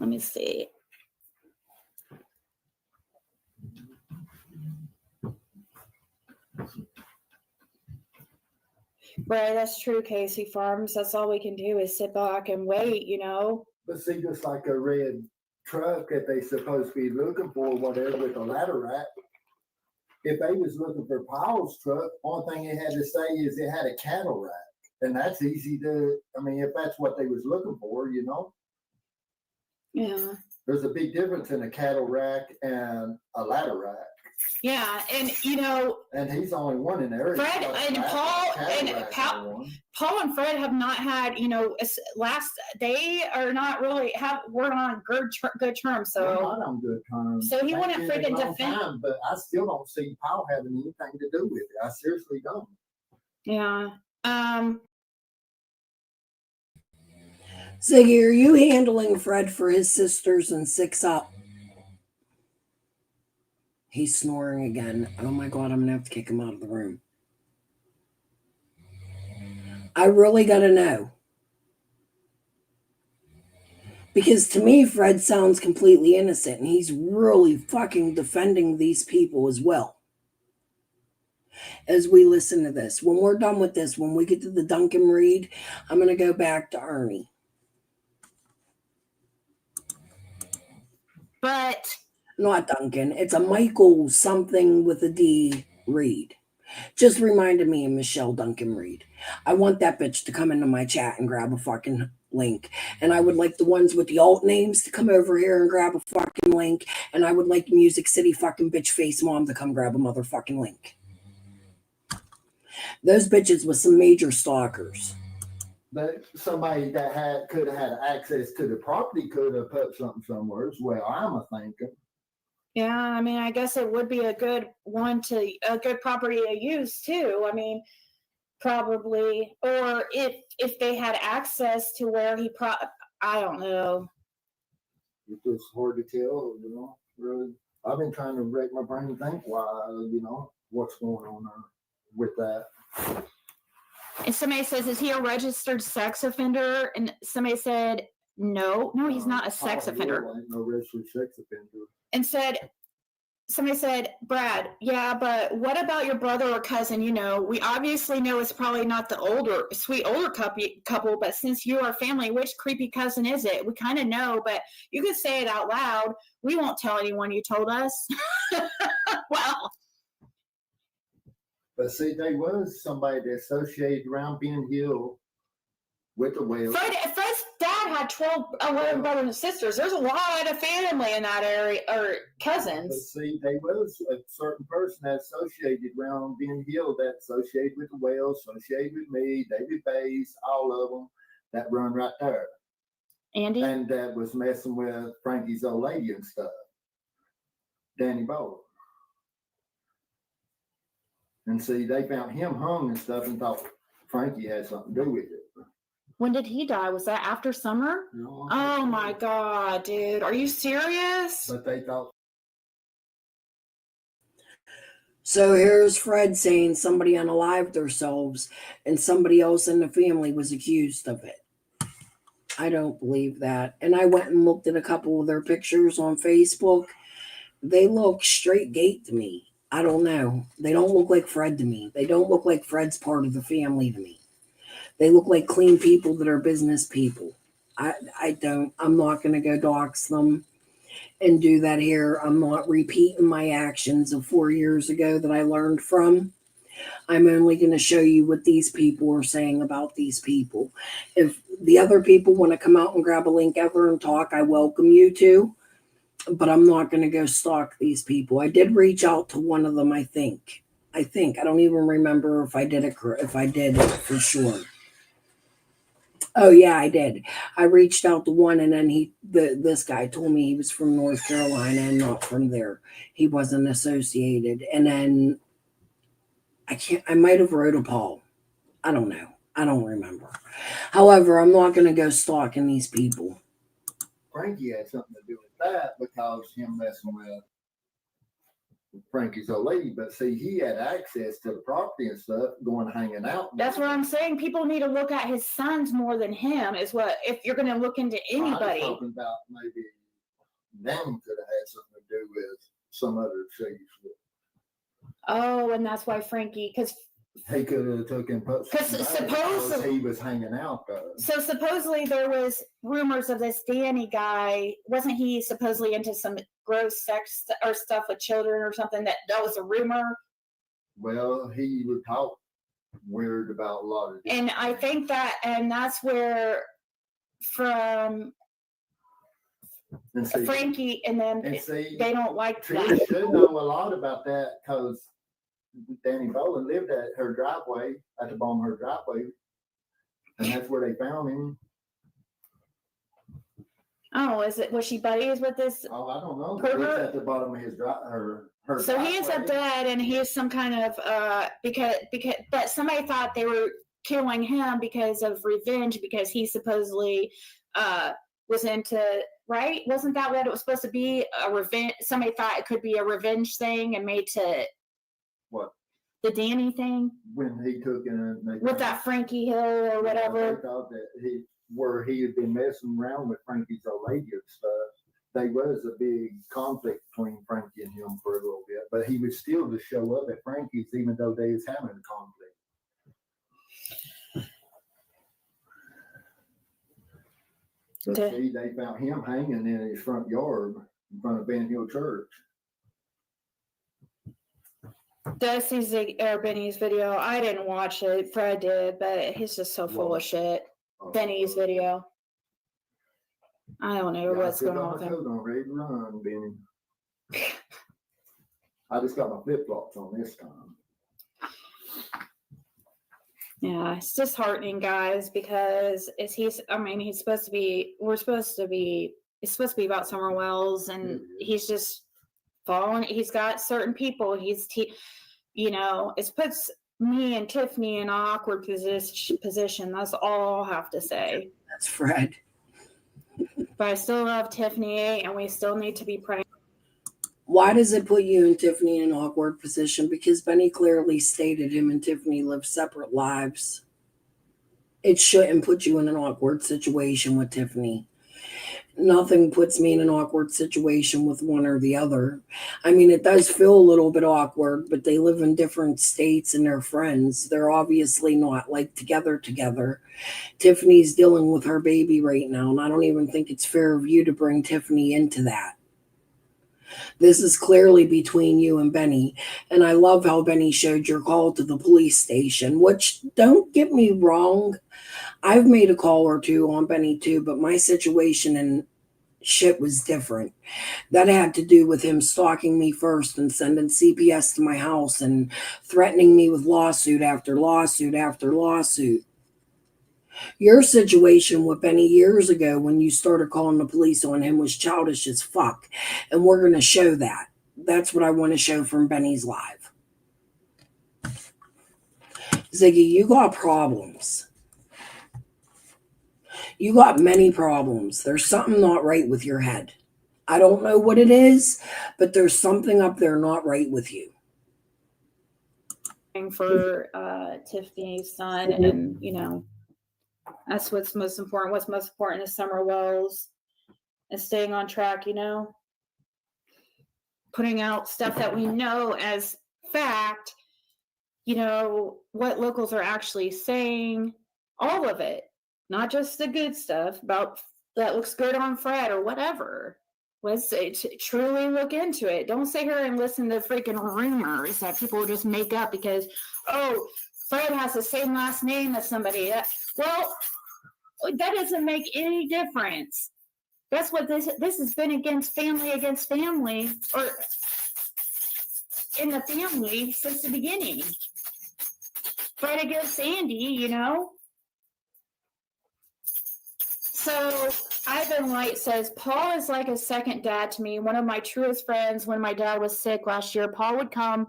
let me see. Right, that's true, Casey Farms. That's all we can do is sit back and wait, you know? But see, just like a red truck that they supposed to be looking for, whatever, with a ladder rack. If they was looking for Powell's truck, one thing it had to say is it had a cattle rack. And that's easy to, I mean, if that's what they was looking for, you know? Yeah. There's a big difference in a cattle rack and a ladder rack. Yeah, and you know, And he's the only one in there. Fred and Paul and Fred have not had, you know, they are not really we're on good terms. So We're not on good terms. So he That's wouldn't been a freaking long defend. time, but I still don't see Powell having anything to do with it. I seriously don't. Yeah. Ziggy, are you handling Fred for his sisters and 6 Up? He's snoring again. Oh my God, I'm going to have to kick him out of the room. I really got to know. Because to me, Fred sounds completely innocent, and he's really fucking defending these people as well. As we listen to this, when we're done with this, when we get to the Duncan Reed, I'm going to go back to Ernie. But Not Duncan. It's a Michael something with a D Reed. Just reminded me of Michelle Duncan Reed. I want that bitch to come into my chat and grab a fucking link. And I would like the ones with the alt names to come over here and grab a fucking link. And I would like Music City fucking bitch face mom to come grab a motherfucking link. Those bitches with some major stalkers. But somebody that could have had access to the property could have put something somewhere as well. I'm a thinking. yeah, I mean, I guess it would be a good property to use too. I mean, probably, or if they had access to where I don't know. It's just hard to tell, really. I've been trying to rack my brain and think why, what's going on with that. And somebody says, is he a registered sex offender? And somebody said, no, he's not a sex offender. Ain't no registered sex offender. And somebody said, Brad, yeah, but what about your brother or cousin? We obviously know it's probably not the sweet older couple, but since you are family, which creepy cousin is it? We kind of know, but you could say it out loud. We won't tell anyone you told us. Well. But see, there was somebody that associated around Ben Hill with the whale. Fred's dad had 11 brothers and sisters. There's a lot of family in that area, or cousins. But see, there was a certain person that associated around Ben Hill that associated with the whale, associated with me, David Bays, all of them that run right there. Andy? And that was messing with Frankie's old lady and stuff. Danny Bowler. And see, they found him hung and stuff and thought Frankie had something to do with it. When did he die? Was that after summer? No, Oh my God, dude. Are you serious? But they thought. So here's Fred saying somebody unalived themselves and somebody else in the family was accused of it. I don't believe that. And I went and looked at a couple of their pictures on Facebook. They look straight gate to me. I don't know. They don't look like Fred to me. They don't look like Fred's part of the family to me. They look like clean people that are business people. I'm not going to go dox them and do that here. I'm not repeating my actions of 4 years ago that I learned from. I'm only going to show you what these people are saying about these people. If the other people want to come out and grab a link ever and talk, I welcome you to. But I'm not going to go stalk these people. I did reach out to one of them, I think. I don't even remember if I did it for sure. Oh yeah, I did. I reached out to one, and then this guy told me he was from North Carolina and not from there. He wasn't associated. And then I might have wrote a Paul. I don't know. I don't remember. However, I'm not going to go stalking these people. Frankie had something to do with that because him messing with Frankie's old lady. But see, he had access to the property and stuff, going hanging out. That's what I'm saying. People need to look at his sons more than him. If you're going to look into anybody. I was talking about maybe them could have had something to do with some other shady shit. Oh, and that's why Frankie, because he could have taken because he was hanging out. So supposedly there was rumors of this Danny guy. Wasn't he supposedly into some gross sex or stuff with children or something? That was a rumor. Well, he would talk weird about a lot of. And I think that's where from Frankie and them, they don't like that. She should know a lot about that because Danny Boland lived at her driveway, at the bottom of her driveway, and that's where they found him. Oh, was she buddies with this? Oh, I don't know. Pervert? It's at the bottom of his her so driveway. He ends up dead, and he is some kind of because but somebody thought they were killing him because of revenge, because he supposedly was into, right? Wasn't that what it was supposed to be? A revenge. Somebody thought it could be a revenge thing and made to. What? The Danny thing? When he took in with that Frankie Hill or whatever. They thought that where he had been messing around with Frankie's old lady and stuff, there was a big conflict between Frankie and him for a little bit, but he would still just show up at Frankie's even though they was having a conflict. But Okay. see, they found him hanging in his front yard in front of Van Hill Church. Did I see Benny's video? I didn't watch it. Fred did, but he's just so full of shit. Benny's video. I don't know what's going on with him. I'm ready to run, Benny. I just got my flip flops on this time. Yeah, it's disheartening, guys, because he's supposed to be, it's supposed to be about Summer Wells, and he's just following, he's got certain people, it puts me and Tiffany in an awkward position. That's all I'll have to say. That's Fred. But I still love Tiffany, and we still need to be praying. Why does it put you and Tiffany in an awkward position? Because Benny clearly stated him and Tiffany live separate lives. It shouldn't put you in an awkward situation with Tiffany. Nothing puts me in an awkward situation with one or the other. I mean, it does feel a little bit awkward, but they live in different states and they're friends. They're obviously not like together. Tiffany's dealing with her baby right now, and I don't even think it's fair of you to bring Tiffany into that. This is clearly between you and Benny, and I love how Benny showed your call to the police station, which, don't get me wrong, I've made a call or two on Benny too, but my situation and shit was different. That had to do with him stalking me first and sending CPS to my house and threatening me with lawsuit after lawsuit after lawsuit. Your situation with Benny years ago when you started calling the police on him was childish as fuck. And we're going to show that. That's what I want to show from Benny's live. Ziggy, you got problems. You got many problems. There's something not right with your head. I don't know what it is, but there's something up there not right with you. For Tiffany's son, and that's what's most important. What's most important is Summer Wells and staying on track, putting out stuff that we know as fact, what locals are actually saying, all of it, not just the good stuff about that looks good on Fred or whatever. Let's truly look into it. Don't sit here and listen to freaking rumors that people just make up because, Fred has the same last name as somebody. Well, that doesn't make any difference. That's what this has been against family, or in the family since the beginning. Fred against Sandy, So Ivan White says, Paul is like a second dad to me. One of my truest friends. When my dad was sick last year, Paul would come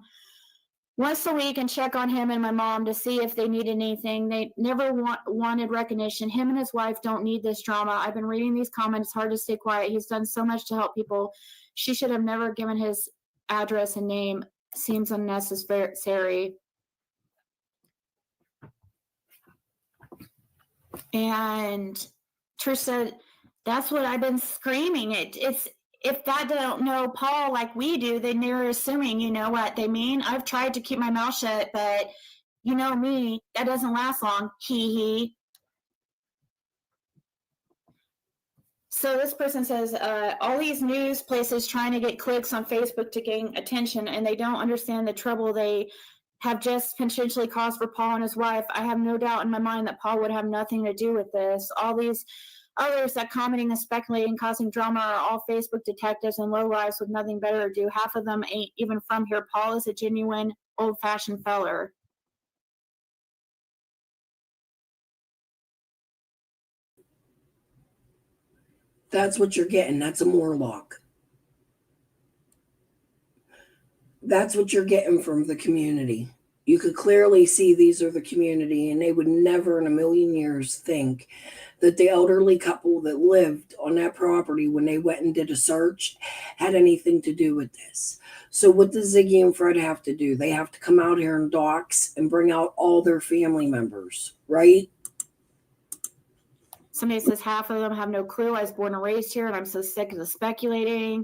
once a week and check on him and my mom to see if they needed anything. They never wanted recognition. Him and his wife don't need this drama. I've been reading these comments. It's hard to stay quiet. He's done so much to help people. She should have never given his address and name. Seems unnecessary. And Trish said, that's what I've been screaming. It's if that don't know Paul like we do, then they're assuming you know what they mean. I've tried to keep my mouth shut, but you know me, that doesn't last long. He. So this person says, all these news places trying to get clicks on Facebook to gain attention, and they don't understand the trouble they have just potentially caused for Paul and his wife. I have no doubt in my mind that Paul would have nothing to do with this. All these others that commenting and speculating, causing drama are all Facebook detectives and lowlifes with nothing better to do. Half of them ain't even from here. Paul is a genuine old-fashioned feller. That's what you're getting. That's a Morlock. That's what you're getting from the community. You could clearly see these are the community, and they would never in a million years think that the elderly couple that lived on that property when they went and did a search had anything to do with this. So what does Ziggy and Fred have to do? They have to come out here and dox and bring out all their family members, right? Somebody says half of them have no clue. I was born and raised here, and I'm so sick of the speculating.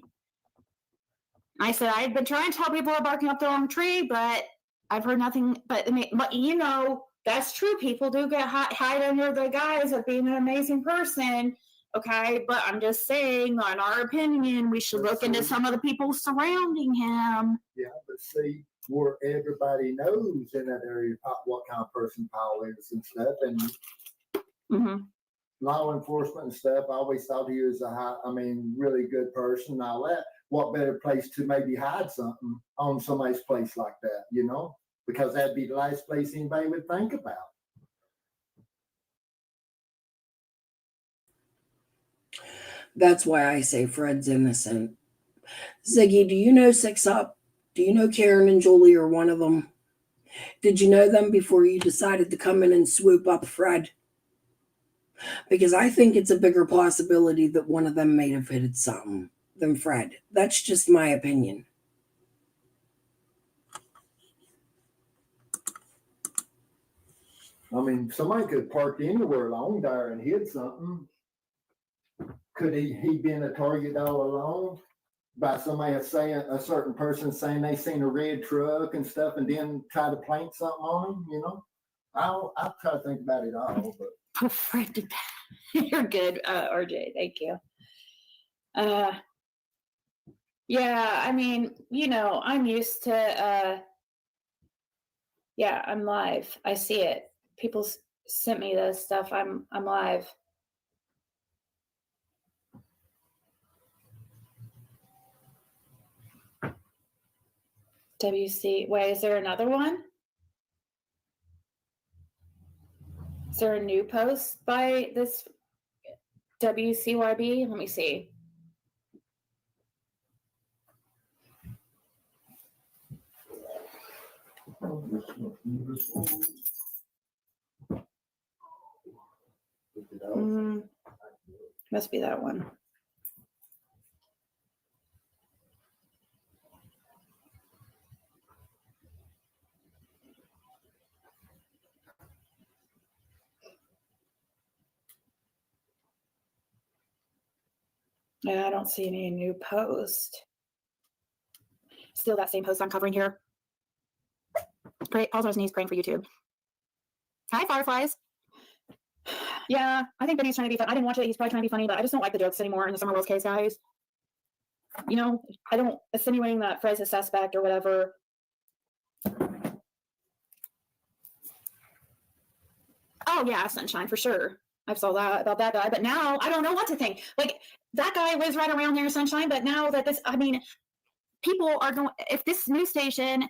I said, I've been trying to tell people are barking up the wrong tree, but I've heard nothing. But you know, that's true. People do get hide under the guise of being an amazing person. Okay, but I'm just saying, in our opinion, we should look into some of the people surrounding him. Yeah, but see, where everybody knows in that area what kind of person Paul is and stuff, and law enforcement and stuff, I always thought he was really good person and all that. What better place to maybe hide something on somebody's place like that, you know? Because that'd be the last place anybody would think about. That's why I say Fred's innocent. Ziggy, do you know Six Up? Do you know Karen and Julie are one of them? Did you know them before you decided to come in and swoop up Fred? Because I think it's a bigger possibility that one of them may have hit something than Fred. That's just my opinion. I mean, somebody could have parked anywhere along there and hit something. Could he been a target all along by somebody saying, a certain person saying they seen a red truck and stuff and then try to plant something on him, you know? I'll try to think about it all, but. Fred did that. You're good, RJ. Thank you. Yeah, I mean, you know, I'm used to, yeah, I'm live. I see it. People sent me this stuff. I'm live. WC. Wait, is there another one? Is there a new post by this WCYB? Let me see. Must be that one. Yeah, I don't see any new post. Still that same post I'm covering here. Great. Paul's on his knees praying for YouTube. Hi, Fireflies. Yeah, I think Benny's trying to be fun. I didn't watch it. He's probably trying to be funny, but I just don't like the jokes anymore in the Summer World's case, guys. You know, I don't insinuating that Fred's a suspect or whatever. Oh, yeah, Sunshine, for sure. I saw that about that guy, but now I don't know what to think. Like, that guy lives right around there, Sunshine, but now that this, I mean, people are going, if this news station,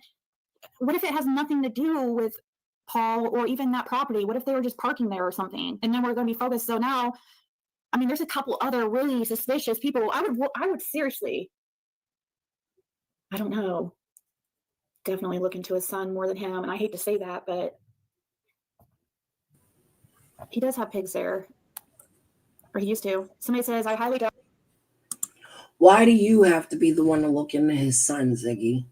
what if it has nothing to do with Paul or even that property? What if they were just parking there or something? And then we're going to be focused. So now, I mean, there's a couple other really suspicious people. I would seriously, I don't know, definitely look into his son more than him. And I hate to say that, but he does have pigs there, or he used to. Somebody says, I highly doubt. Why do you have to be the one to look into his son, Ziggy?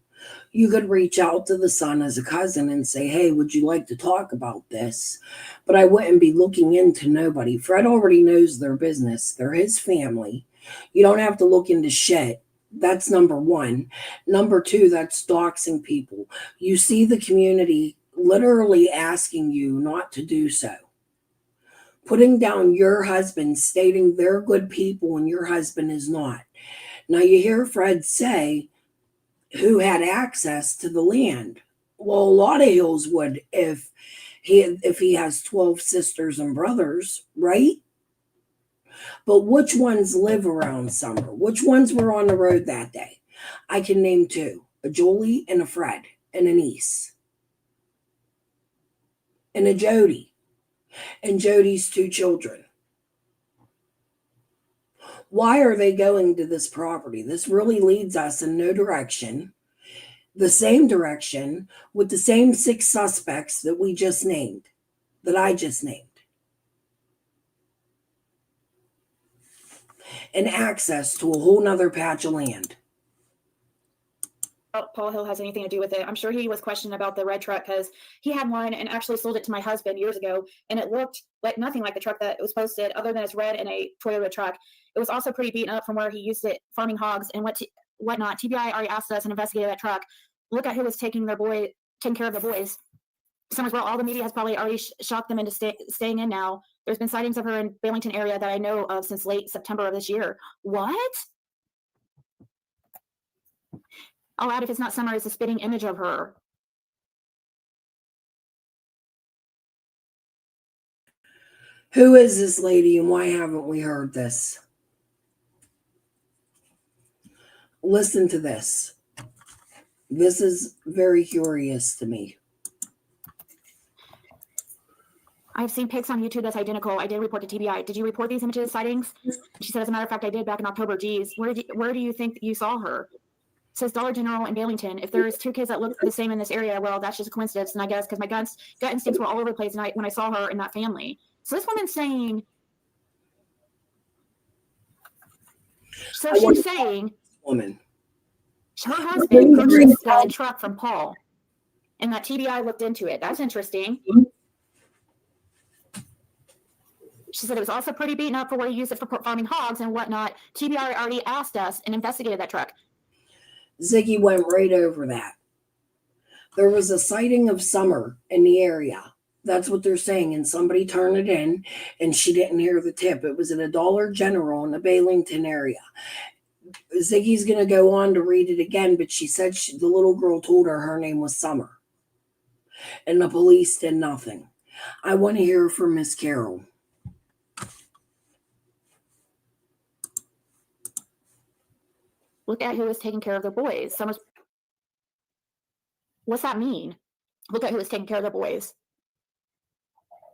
You could reach out to the son as a cousin and say, hey, would you like to talk about this? But I wouldn't be looking into nobody. Fred already knows their business. They're his family. You don't have to look into shit. That's number one. Number two, that's doxing people. You see the community literally asking you not to do so. Putting down your husband, stating they're good people and your husband is not. Now you hear Fred say, who had access to the land? Well, a lot of Hills would if he has 12 sisters and brothers, right? But which ones live around Summer? Which ones were on the road that day? I can name two, a Julie and a Fred and a niece. And a Jody. And Jody's 2 children. Why are they going to this property? This really leads us in no direction. The same direction with the same 6 suspects that we just named, that I just named. And access to a whole nother patch of land. Paul Hill has anything to do with it. I'm sure he was questioned about the red truck because he had one and actually sold it to my husband years ago, and it looked like nothing like the truck that was posted, other than it's red and a Toyota truck. It was also pretty beaten up from where he used it farming hogs and whatnot. TBI already asked us and investigated that truck. Look at who was taking care of the boys. Summersville, all the media has probably already shocked them into staying in now. There's been sightings of her in Billington area that I know of since late September of this year. What? I'll add, if it's not Summer, it's a spitting image of her. Who is this lady and why haven't we heard this? Listen to this. This is very curious to me. I've seen pics on YouTube that's identical. I did report to TBI. Did you report these images sightings? She said, as a matter of fact, I did back in October. Geez, where do you think you saw her? It says Dollar General in Billington. If there's two kids that look the same in this area, well, that's just a coincidence. And I guess because my gut instincts were all over the place when I saw her in that family. So this woman's saying, she's saying, woman, her husband purchased that truck from Paul, and that TBI looked into it. That's interesting. She said it was also pretty beaten up for where he used it for farming hogs and whatnot. TBI already asked us and investigated that truck. Ziggy went right over that. There was a sighting of Summer in the area. That's what they're saying. And somebody turned it in and she didn't hear the tip. It was at a Dollar General in the Billington area. Ziggy's going to go on to read it again, but she said the little girl told her name was Summer. And the police did nothing. I want to hear from Miss Carol. Look at who is taking care of their boys. What's that mean? Look at who is taking care of their boys.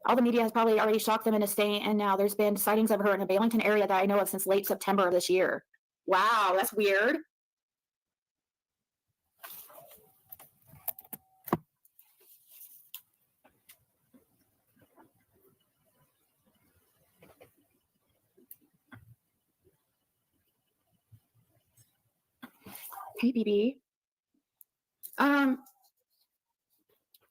All the media has probably already shocked them into staying, and now there's been sightings of her in the Billington area that I know of since late September of this year. Wow, that's weird. Hey, BB.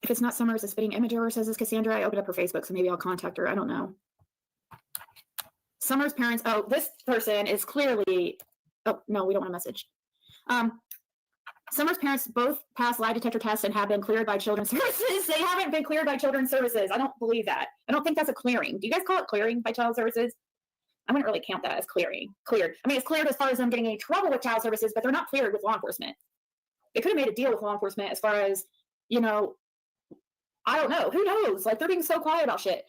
If it's not Summer, it's a spitting image of her, says this Cassandra. I opened up her Facebook, so maybe I'll contact her. I don't know. Summer's parents. Oh, this person is clearly. Oh, no, we don't want a message. Summer's parents both passed lie detector tests and have been cleared by Children's Services. They haven't been cleared by Children's Services. I don't believe that. I don't think that's a clearing. Do you guys call it clearing by Child Services? I wouldn't really count that as cleared. I mean, it's cleared as far as them getting any trouble with Child Services, but they're not cleared with law enforcement. They could have made a deal with law enforcement as far as, I don't know. Who knows? Like, they're being so quiet about shit.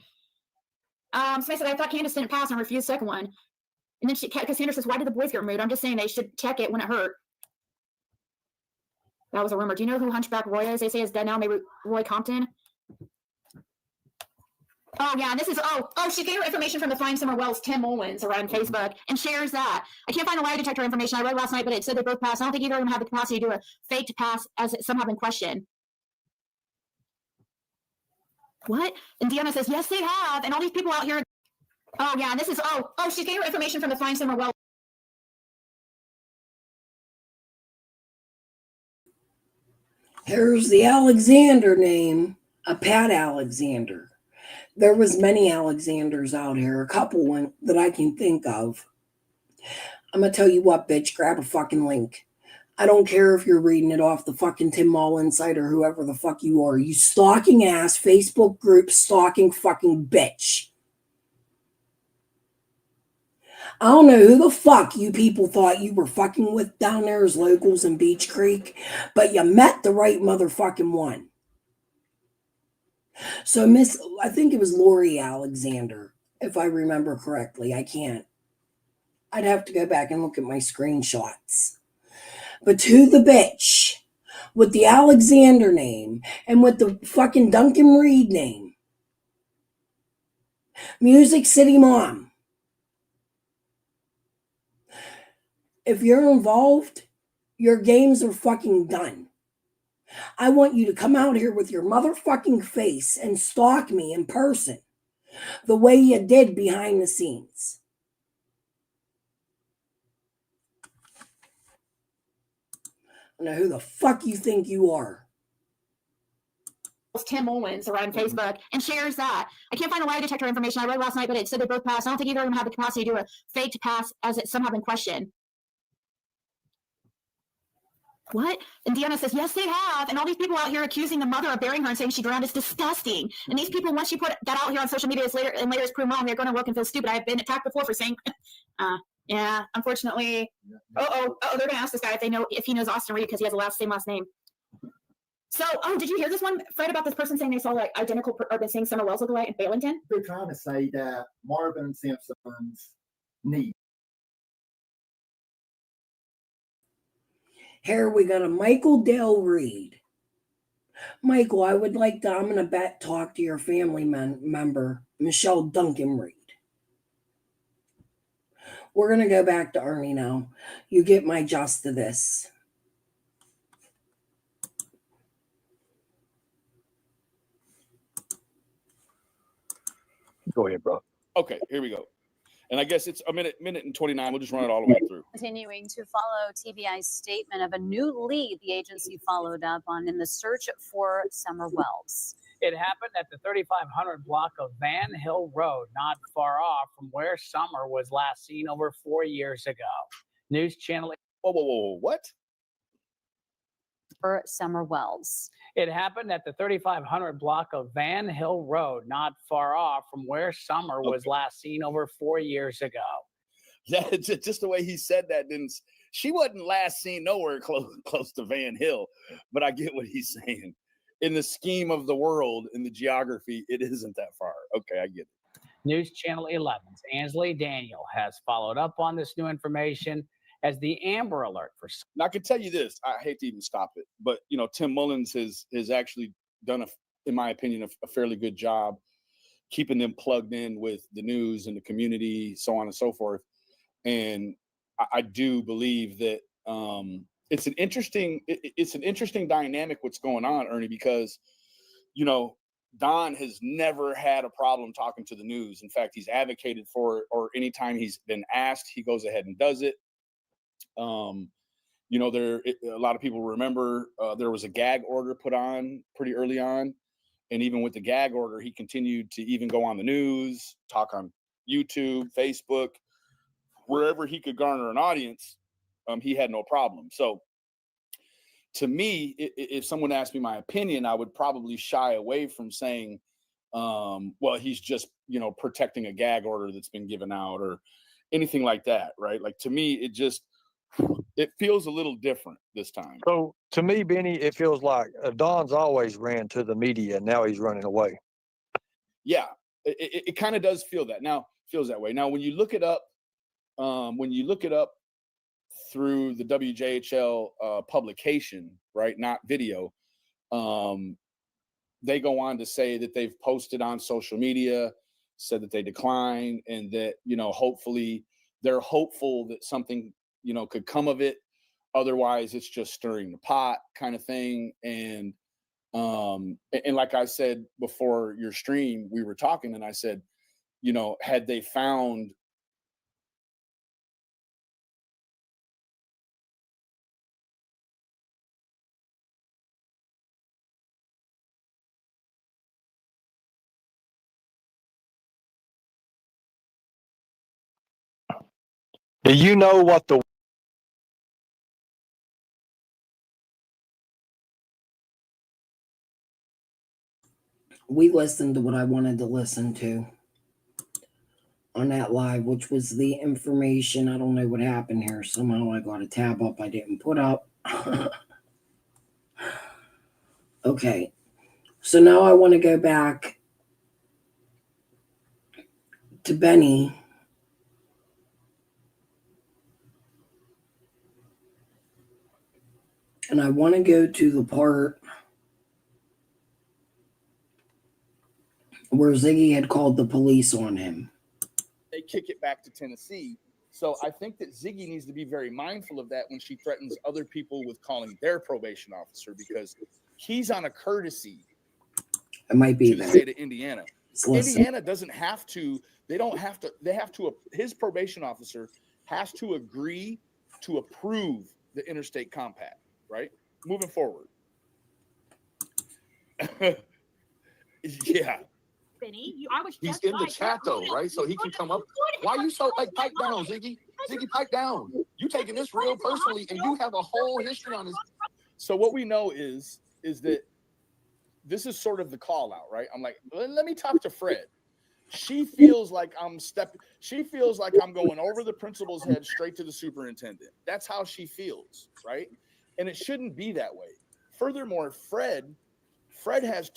Somebody said, I thought Candace didn't pass and refused second one. And then Cassandra says, why did the boys get removed? I'm just saying they should check it when it hurt. That was a rumor. Do you know who Hunchback Roy is? They say is dead now. Maybe Roy Compton. Oh, yeah. This is, she gave her information from the Find Summer Wells, Tim Mullins, around Facebook, and shares that. I can't find the lie detector information. I read last night, but it said they both passed. I don't think either of them had the capacity to do a fake to pass, as some have been questioned. What? And Deanna says, yes, they have. And all these people out here. Oh, yeah. This is, she gave her information from the Find Summer Wells. Here's the Alexander name, a Pat Alexander. There was many Alexanders out here, a couple that I can think of. I'm going to tell you what, bitch, grab a fucking link. I don't care if you're reading it off the fucking Tim Mullins site or whoever the fuck you are. You stalking ass Facebook group stalking fucking bitch. I don't know who the fuck you people thought you were fucking with down there as locals in Beach Creek, but you met the right motherfucking one. So I think it was Lori Alexander, if I remember correctly. I'd have to go back and look at my screenshots. But to the bitch with the Alexander name and with the fucking Duncan Reed name, Music City Mom. If you're involved, your games are fucking done. I want you to come out here with your motherfucking face and stalk me in person the way you did behind the scenes. I know who the fuck you think you are. Tim Mullins around Facebook and shares that. I can't find the lie detector information I read last night, but it said they both passed. I don't think either of them have the capacity to do a fake pass as it somehow been questioned. What? And Deanna says, yes, they have. And all these people out here accusing the mother of burying her and saying she drowned is disgusting. And these people, once you put that out here on social media later is proven wrong, they're going to look and feel stupid. I've been attacked before for saying, yeah, unfortunately. They're going to ask this guy if he knows Austin Reed because he has the same last name. So, did you hear this one, Fred, about this person saying they saw like identical, or been saying Summer Wells look alike in Bailington? They're trying to say that Marvin Simpson's niece. Here we got a Michael Dale Reed. Michael, I'm going to talk to your family member, Michelle Duncan Reed. We're going to go back to Ernie now. You get my just to this. Go ahead, bro. Okay, here we go. And I guess it's a minute and 29. We'll just run it all the way through. Continuing to follow TBI's statement of a new lead the agency followed up on in the search for Summer Wells. It happened at the 3500 block of Van Hill Road, not far off from where Summer was last seen over 4 years ago. News Channel. Whoa, what? For Summer Wells. It happened at the 3500 block of Van Hill Road, not far off from where Summer was last seen over 4 years ago. Yeah, just the way he said that she wasn't last seen nowhere close to Van Hill, but I get what he's saying. In the scheme of the world, in the geography, it isn't that far. Okay, I get it. News Channel 11's Ansley Daniel has followed up on this new information as the Amber Alert for. Now, I can tell you this. I hate to even stop it, but Tim Mullins has actually done, in my opinion, a fairly good job keeping them plugged in with the news and the community, so on and so forth. And I do believe that it's an interesting dynamic what's going on, Ernie, because Don has never had a problem talking to the news. In fact, he's advocated for it, or anytime he's been asked, he goes ahead and does it. A lot of people remember there was a gag order put on pretty early on, and even with the gag order, he continued to even go on the news, talk on YouTube, Facebook, wherever he could garner an audience. He had no problem. So, to me, if someone asked me my opinion, I would probably shy away from saying, "Well, he's just protecting a gag order that's been given out," or anything like that, right? Like, to me, it feels a little different this time. So to me, Benny, it feels like Don's always ran to the media, and now he's running away. Yeah, it kind of does feel that now. Feels that way now. When you look it up, through the WJHL publication, right? Not video. They go on to say that they've posted on social media, said that they declined, and that hopefully they're hopeful that something could come of it. Otherwise, it's just stirring the pot kind of thing. And like I said before your stream, we were talking, and I said, had they found Do you know what the We listened to what I wanted to listen to on that live, which was the information. I don't know what happened here. Somehow I got a tab up I didn't put up. Okay. So now I want to go back to Benny. And I want to go to the part where Ziggy had called the police on him. They kick it back to Tennessee. So I think that Ziggy needs to be very mindful of that when she threatens other people with calling their probation officer, because he's on a courtesy. It might be to the state of Indiana. Indiana doesn't have to. They don't have to. They have to. His probation officer has to agree to approve the interstate compact, right? Moving forward. Yeah. Benny, I was He's just in the like, chat though, right? So he can come up. Why you so like pipe down, Ziggy? Ziggy, pipe down. You taking this real personally, and you have a whole history on this. So what we know is that this is sort of the call out, right? I'm like, let me talk to Fred. She feels like she feels like I'm going over the principal's head straight to the superintendent. That's how she feels, right? And it shouldn't be that way. Furthermore, Fred has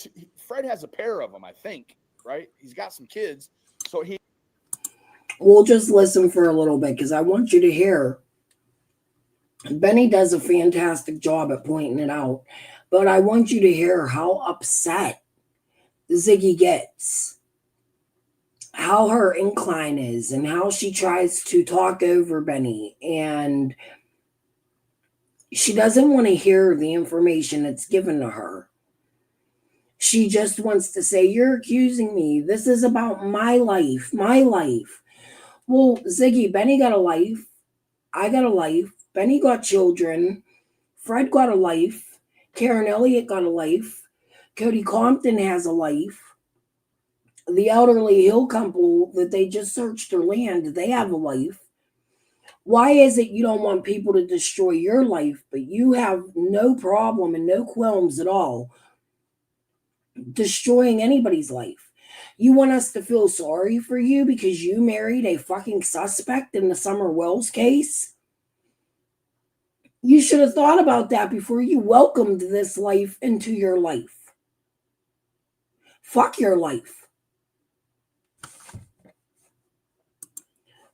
a pair of them, I think, right? He's got some kids. So We'll just listen for a little bit because I want you to hear. Benny does a fantastic job at pointing it out, but I want you to hear how upset Ziggy gets, how her incline is, and how she tries to talk over Benny. And she doesn't want to hear the information that's given to her. She just wants to say, you're accusing me. This is about my life, my life. Well, Ziggy, Benny got a life. I got a life. Benny got children. Fred got a life. Karen Elliott got a life. Cody Compton has a life. The elderly Hill couple that they just searched their land, they have a life. Why is it you don't want people to destroy your life, but you have no problem and no qualms at all destroying anybody's life? You want us to feel sorry for you because you married a fucking suspect in the Summer Wells case? You should have thought about that before you welcomed this life into your life. Fuck your life.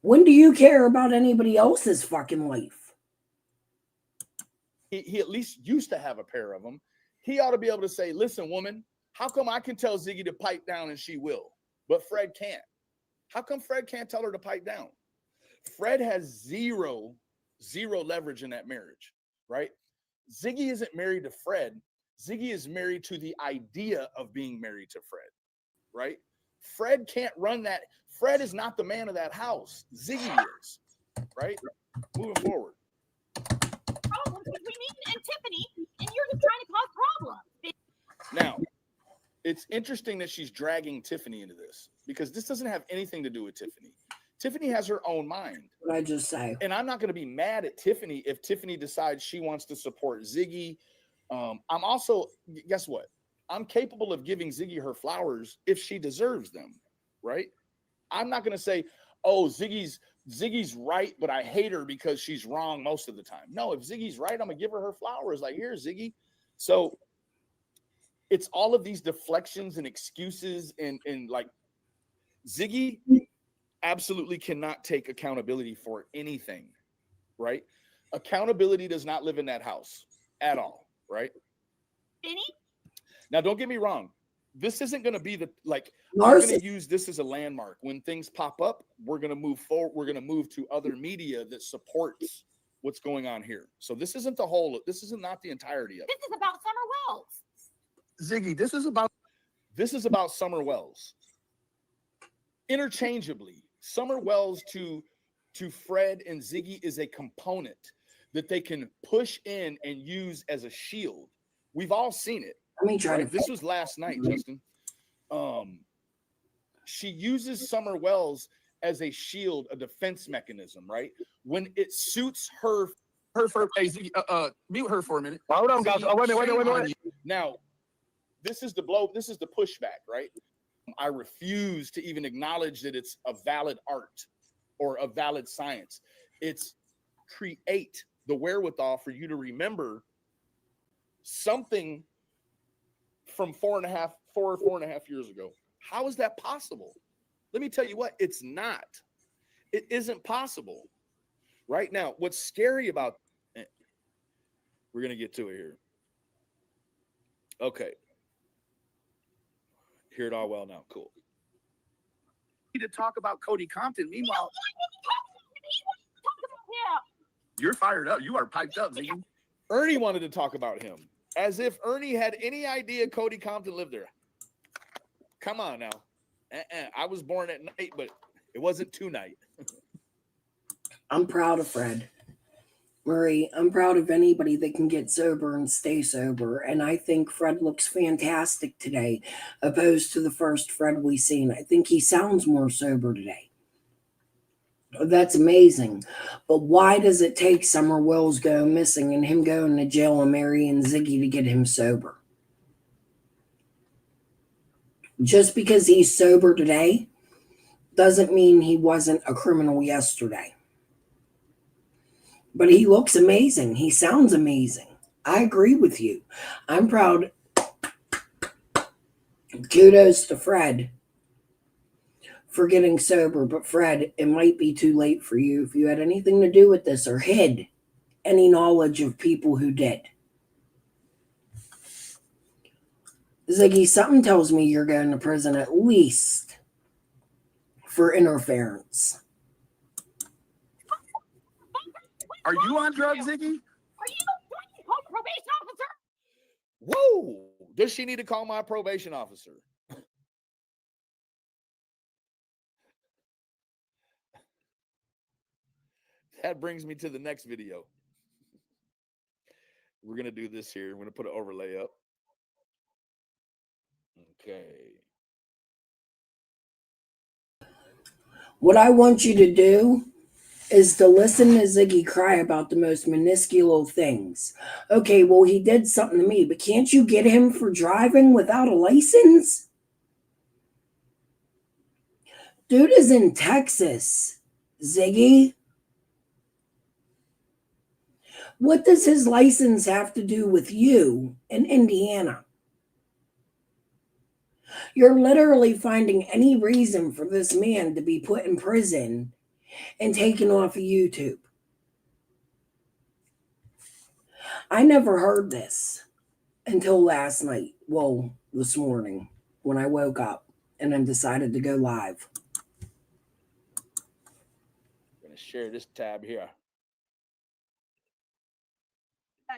When do you care about anybody else's fucking life? he at least used to have a pair of them. He ought to be able to say, listen, woman, how come I can tell Ziggy to pipe down and she will, but Fred can't? How come Fred can't tell her to pipe down? Fred has zero leverage in that marriage, right? Ziggy isn't married to Fred. Ziggy is married to the idea of being married to Fred, right? Fred can't run that. Fred is not the man of that house. Ziggy is, right? Moving forward. Problems between me and Tiffany, and you're just trying to cause problems. Now, it's interesting that she's dragging Tiffany into this because this doesn't have anything to do with Tiffany. Tiffany has her own mind. What I just say. And I'm not going to be mad at Tiffany if Tiffany decides she wants to support Ziggy. I'm also, guess what? I'm capable of giving Ziggy her flowers if she deserves them, right? I'm not going to say, oh, Ziggy's right, but I hate her because she's wrong most of the time. No, if Ziggy's right, I'm going to give her flowers. Like, here, Ziggy. So it's all of these deflections and excuses and like Ziggy absolutely cannot take accountability for anything, right? Accountability does not live in that house at all, right? Benny? Now, don't get me wrong. This isn't going to be we're going to use this as a landmark. When things pop up, we're going to move forward. We're going to move to other media that supports what's going on here. So this isn't not the entirety of it. This is about Summer Wells. Ziggy, this is about Summer Wells. Interchangeably, Summer Wells to Fred and Ziggy is a component that they can push in and use as a shield. We've all seen it. Let me try to. This was last night, Justin. She uses Summer Wells as a shield, a defense mechanism, right? When it suits her for hey, Ziggy, mute her for a minute. Hold on, guys. Oh, wait. Now, this is the pushback, right? I refuse to even acknowledge that it's a valid art or a valid science. It's create the wherewithal for you to remember something from 4.5 years ago. How is that possible? Let me tell you what, it's not. It isn't possible. Right now, what's scary about it, we're going to get to it here. Okay. Hear it all well now. Cool. To talk about Cody Compton. Meanwhile, Yeah. you're fired up. You are piped up, Ziggy. Ernie wanted to talk about him as if Ernie had any idea Cody Compton lived there. Come on now. I was born at night, but it wasn't tonight. I'm proud of Fred. Marie, I'm proud of anybody that can get sober and stay sober. And I think Fred looks fantastic today, opposed to the first Fred we seen. I think he sounds more sober today. That's amazing. But why does it take Summer Wells going missing and him going to jail and marrying Ziggy to get him sober? Just because he's sober today doesn't mean he wasn't a criminal yesterday. But he looks amazing. He sounds amazing. I agree with you. I'm proud. Kudos to Fred for getting sober. But Fred, it might be too late for you if you had anything to do with this or hid any knowledge of people who did. Ziggy, something tells me you're going to prison at least for interference. Are you on drugs, Ziggy? Are you the probation officer? Whoa! Does she need to call my probation officer? That brings me to the next video. We're going to do this here. I'm going to put an overlay up. Okay. What I want you to do is to listen to Ziggy cry about the most minuscule things. Okay, well, he did something to me, but can't you get him for driving without a license? Dude is in Texas, Ziggy. What does his license have to do with you in Indiana? You're literally finding any reason for this man to be put in prison and taken off of YouTube. I never heard this until last night. Well, this morning when I woke up and then decided to go live. I'm going to share this tab here.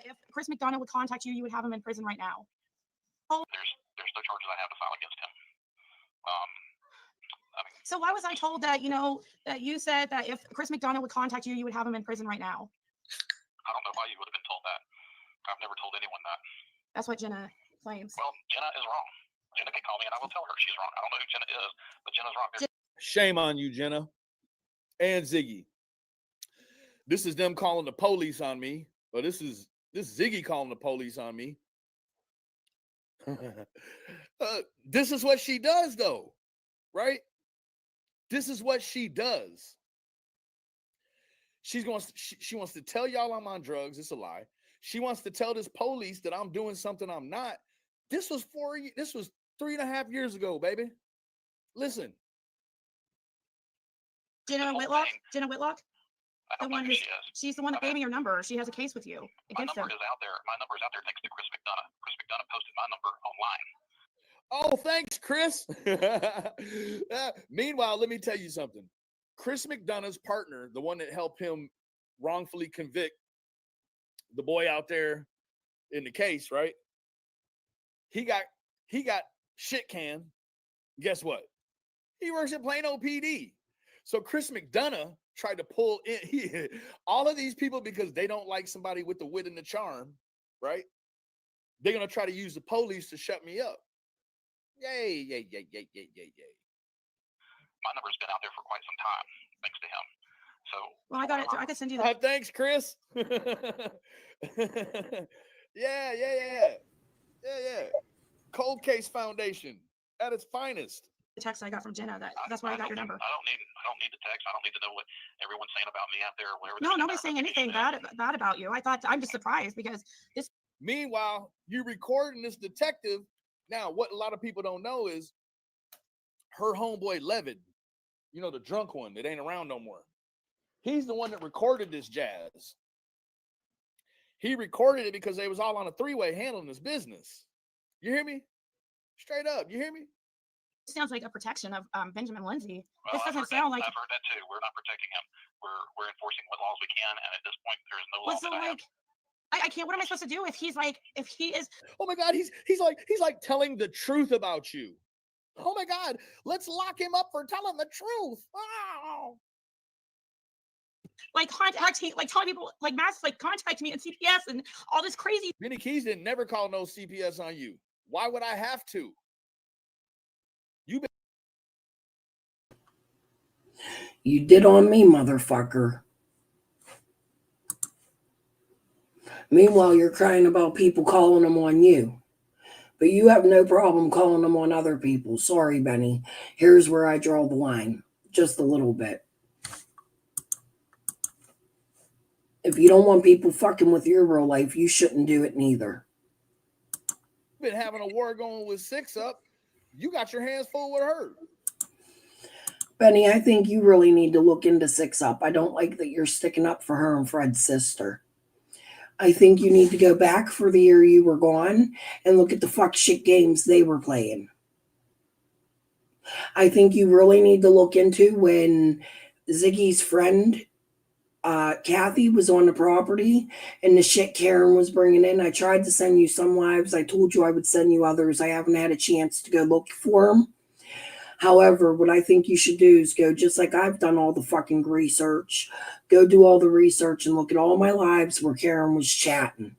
If Chris McDonough would contact you, you would have him in prison right now. There's no charges I have to file against him. So why was I told that, that you said that if Chris McDonough would contact you, you would have him in prison right now? I don't know why you would have been told that. I've never told anyone that. That's what Jenna claims. Well, Jenna is wrong. Jenna can call me and I will tell her she's wrong. I don't know who Jenna is, but Jenna's wrong. Shame on you, Jenna and Ziggy. This is them calling the police on me. Or this is Ziggy calling the police on me. This is what she does, though, right? This is what she does. She wants to tell y'all I'm on drugs. It's a lie. She wants to tell this police that I'm doing something I'm not. This was 3.5 years ago, baby. Listen. Jenna Whitlock? Jenna Whitlock? I don't know who she is. She's the one that gave me your number. She has a case with you against him. My number is out there. My number is out there thanks to Chris McDonough. Chris McDonough posted my number online. Oh, thanks, Chris. Meanwhile, let me tell you something. Chris McDonough's partner, the one that helped him wrongfully convict the boy out there in the case, right? He got shit canned. Guess what? He works at Plano PD. So Chris McDonough tried to pull in all of these people because they don't like somebody with the wit and the charm, right? They're going to try to use the police to shut me up. Yay. My number's been out there for quite some time, thanks to him. So, well, I got it. I can send you that. Thanks, Chris. Yeah. Cold Case Foundation at its finest. The text I got from Jenna. That's why I got your number. I don't need the text. I don't need to know what everyone's saying about me out there or whatever. No, nobody's saying anything bad about you. I'm just surprised because this. Meanwhile, you recording this detective. Now, what a lot of people don't know is her homeboy Levin, the drunk one that ain't around no more. He's the one that recorded this jazz. He recorded it because they was all on a three-way handling this business. You hear me? Straight up, you hear me? Sounds like a protection of Benjamin Lindsay. Well, this doesn't sound like. I've heard that too. We're not protecting him. We're enforcing what laws we can, and at this point, there's no law that I have. I can't. What am I supposed to do if he is? Oh my God, he's like telling the truth about you. Oh my God, let's lock him up for telling the truth. Oh. like contacting, like telling people, like mass, like contact me and CPS and all this crazy. Benny Keys didn't never call no CPS on you. Why would I have to? You did on me, motherfucker. Meanwhile, you're crying about people calling them on you. But you have no problem calling them on other people. Sorry, Benny. Here's where I draw the line. Just a little bit. If you don't want people fucking with your real life, you shouldn't do it neither. Been having a war going with 6 Up. You got your hands full with her. Benny, I think you really need to look into 6 Up. I don't like that you're sticking up for her and Fred's sister. I think you need to go back for the year you were gone and look at the fuck shit games they were playing. I think you really need to look into when Ziggy's friend, Kathy, was on the property and the shit Karen was bringing in. I tried to send you some lives. I told you I would send you others. I haven't had a chance to go look for them. However, what I think you should do is go, just like I've done all the fucking research, go do all the research and look at all my lives where Karen was chatting.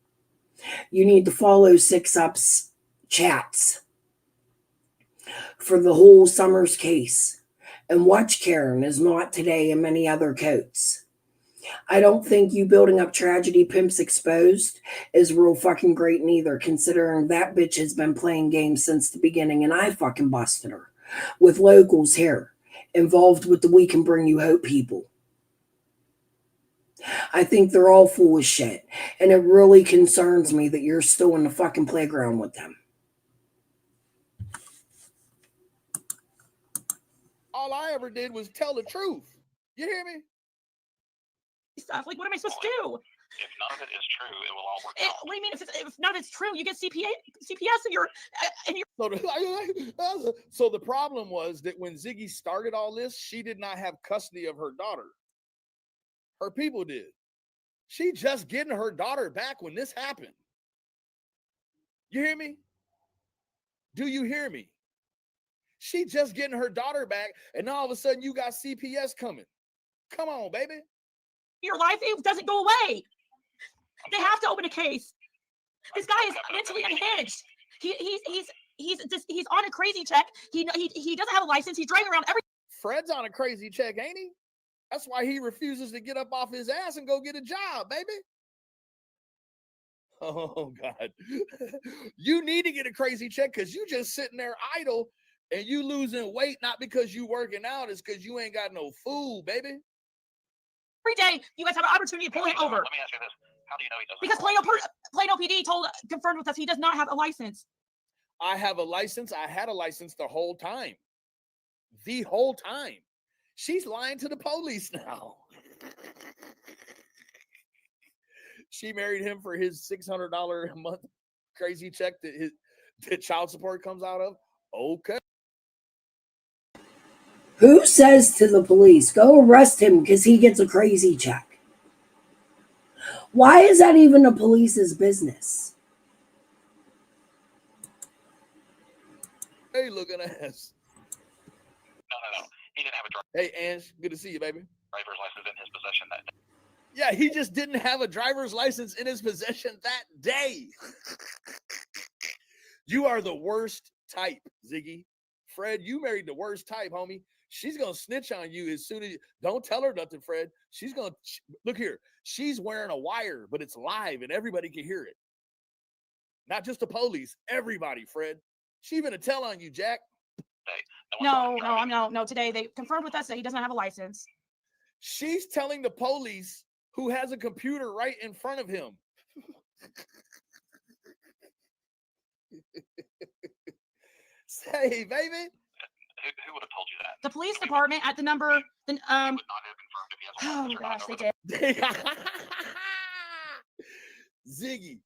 You need to follow 6 Up's chats for the whole Summers case and watch Karen as Not Today and many other coats. I don't think you building up Tragedy Pimps Exposed is real fucking great neither, considering that bitch has been playing games since the beginning and I fucking busted her. With locals here, involved with the We Can Bring You Hope people. I think they're all full of shit, and it really concerns me that you're still in the fucking playground with them. All I ever did was tell the truth. You hear me? Stuff. Like, what am I supposed to do? If none of it is true, it will all work out. What do you mean? If none of it's true, you get CPS and you're. So the problem was that when Ziggy started all this, she did not have custody of her daughter. Her people did. She just getting her daughter back when this happened. You hear me? Do you hear me? She just getting her daughter back, and all of a sudden you got CPS coming. Come on, baby. Your life doesn't go away. They have to open a case. This guy is mentally unhinged. He's on a crazy check. He doesn't have a license. He's driving around every. Fred's on a crazy check, ain't he? That's why he refuses to get up off his ass and go get a job, baby. Oh God, you need to get a crazy check because you just sitting there idle and you losing weight not because you working out, it's because you ain't got no food, baby. Every day, you guys have an opportunity to pull him over. Let me ask you this. How do you know he doesn't? Because Plano PD confirmed with us he does not have a license. I have a license. I had a license the whole time. The whole time. She's lying to the police now. She married him for his $600 a month crazy check that child support comes out of. Okay. Who says to the police, go arrest him because he gets a crazy check? Why is that even the police's business? Hey, looking ass. No. He didn't have a Hey, Ange, good to see you, baby. driver's license in his possession that day. Yeah, he just didn't have a driver's license in his possession that day. You are the worst type, Ziggy. Fred, you married the worst type, homie. She's going to snitch on you as soon as you don't tell her nothing, Fred. She's going to look here. She's wearing a wire, but it's live and everybody can hear it. Not just the police, everybody, Fred. She even a tell on you, Jack. No. Today they confirmed with us that he doesn't have a license. She's telling the police who has a computer right in front of him. Say, baby. Who would have told you that? The police department at the number. Would not have confirmed if he has a license or gosh, not they over did. Ziggy,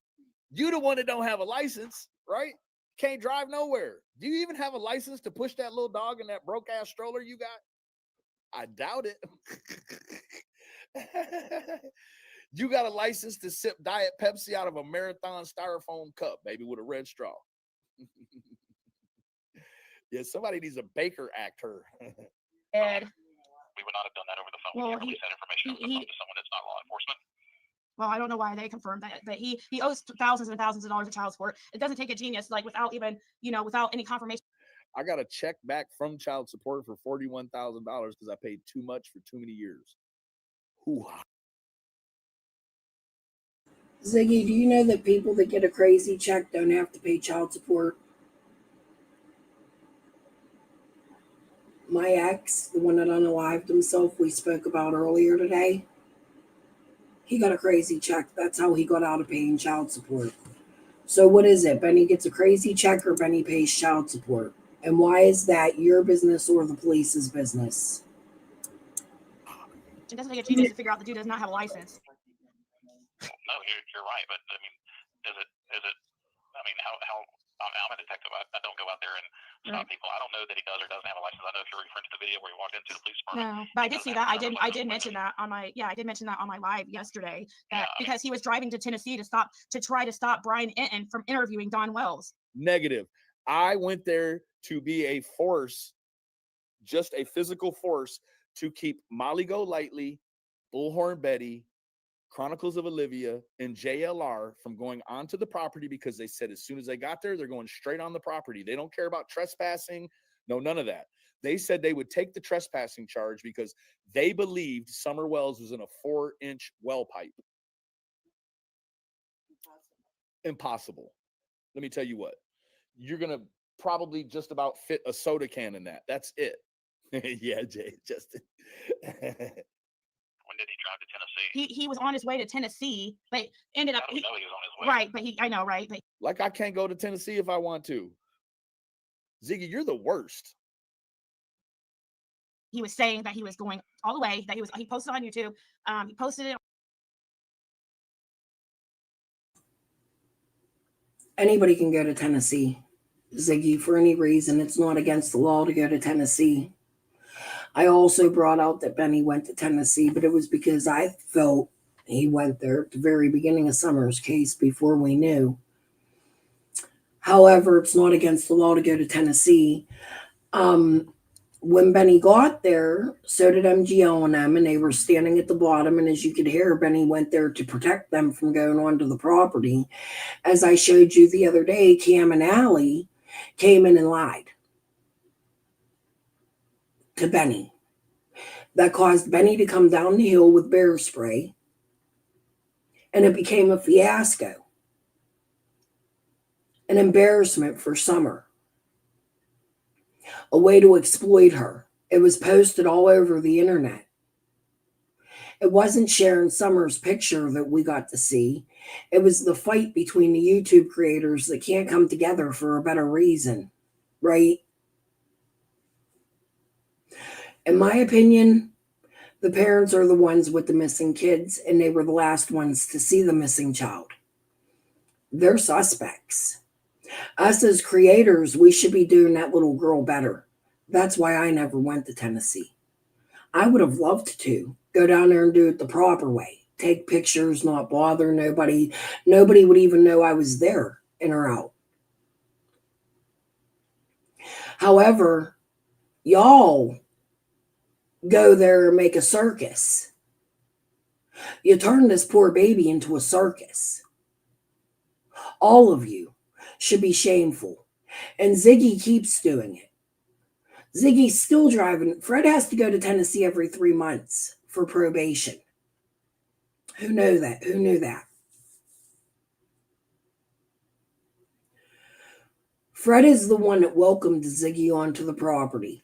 you the one that don't have a license, right? Can't drive nowhere. Do you even have a license to push that little dog in that broke ass stroller you got? I doubt it. You got a license to sip Diet Pepsi out of a Marathon styrofoam cup, baby, with a red straw. Yeah, somebody needs a Baker Act her. Ed. We would not have done that over the phone. We can't release that information over the phone to someone Well, I don't know why they confirmed that he owes thousands and thousands of dollars of child support. It doesn't take a genius, like without even, without any confirmation. I got a check back from child support for $41,000 because I paid too much for too many years. Hoo-ha. Ziggy, do you know that people that get a crazy check don't have to pay child support? My ex, the one that unalived himself, we spoke about earlier today, he got a crazy check. That's how he got out of paying child support. So what is it? Benny gets a crazy check or Benny pays child support? And why is that your business or the police's business? It doesn't take a genius to figure out the dude does not have a license. No, you're right, but I mean, is it? I mean, how? I'm a detective. I don't go out there and stop people. I don't know that he does or doesn't have a license. I know if you're referring to the video where he walked into the police department. No, but I did see that. I did mention that on my live yesterday. That because he was driving to Tennessee to try to stop Brian Enton from interviewing Don Wells. Negative. I went there to be a force, just a physical force, to keep Molly Golightly, Bullhorn Betty, Chronicles of Olivia, and JLR from going onto the property because they said as soon as they got there, they're going straight on the property. They don't care about trespassing. No, none of that. They said they would take the trespassing charge because they believed Summer Wells was in a 4-inch well pipe. Impossible. Let me tell you what. You're going to probably just about fit a soda can in that. That's it. Yeah, Jay, Justin. When did he drive to Tennessee? He was on his way to Tennessee, but ended up. I don't know he was on his way. Right, but I know, right? But Like I can't go to Tennessee if I want to. Ziggy, you're the worst. he was saying that he was going all the way. That he posted on YouTube. He posted it. Anybody can go to Tennessee, Ziggy, for any reason. It's not against the law to go to Tennessee. I also brought out that Benny went to Tennessee, but it was because I felt he went there at the very beginning of Summer's case before we knew. However, it's not against the law to go to Tennessee. When Benny got there, so did MGL and them, and they were standing at the bottom. And as you could hear, Benny went there to protect them from going onto the property. As I showed you the other day, Cam and Allie came in and lied to Benny. That caused Benny to come down the hill with bear spray, and it became a fiasco, an embarrassment for Summer, a way to exploit her. It was posted all over the internet. It wasn't Sharon Summers' picture that we got to see. It was the fight between the YouTube creators that can't come together for a better reason, right? In my opinion, the parents are the ones with the missing kids, and they were the last ones to see the missing child. They're suspects. Us as creators, we should be doing that little girl better. That's why I never went to Tennessee. I would have loved to go down there and do it the proper way. Take pictures, not bother nobody. Nobody would even know I was there, in or out. However, y'all go there and make a circus. You turn this poor baby into a circus. All of you should be shameful. And Ziggy keeps doing it. Ziggy's still driving. Fred has to go to Tennessee every 3 months for probation. Who knew that? Who knew that? Fred is the one that welcomed Ziggy onto the property.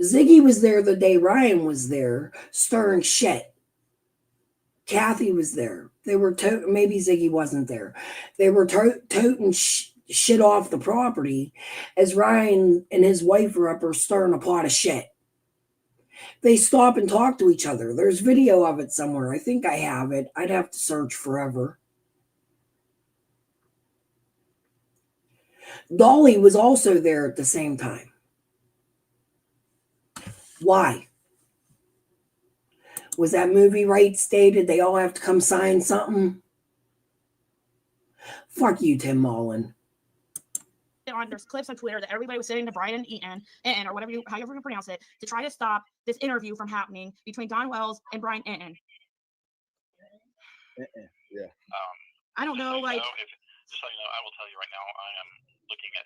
Ziggy was there the day Ryan was there, stirring shit. Kathy was there. They were maybe Ziggy wasn't there. They were toting shit off the property as Ryan and his wife were up there stirring a pot of shit. They stop and talk to each other. There's video of it somewhere. I think I have it. I'd have to search forever. Dolly was also there at the same time. Why? Was that movie rights stated? They all have to come sign something? Fuck you, Tim Mullen. there's clips on Twitter that everybody was sending to Brian Eaton or however you pronounce it, to try to stop this interview from happening between Don Wells and Brian Eaton. Yeah. I don't know, like. Just so you know, I will tell you right now, I am looking at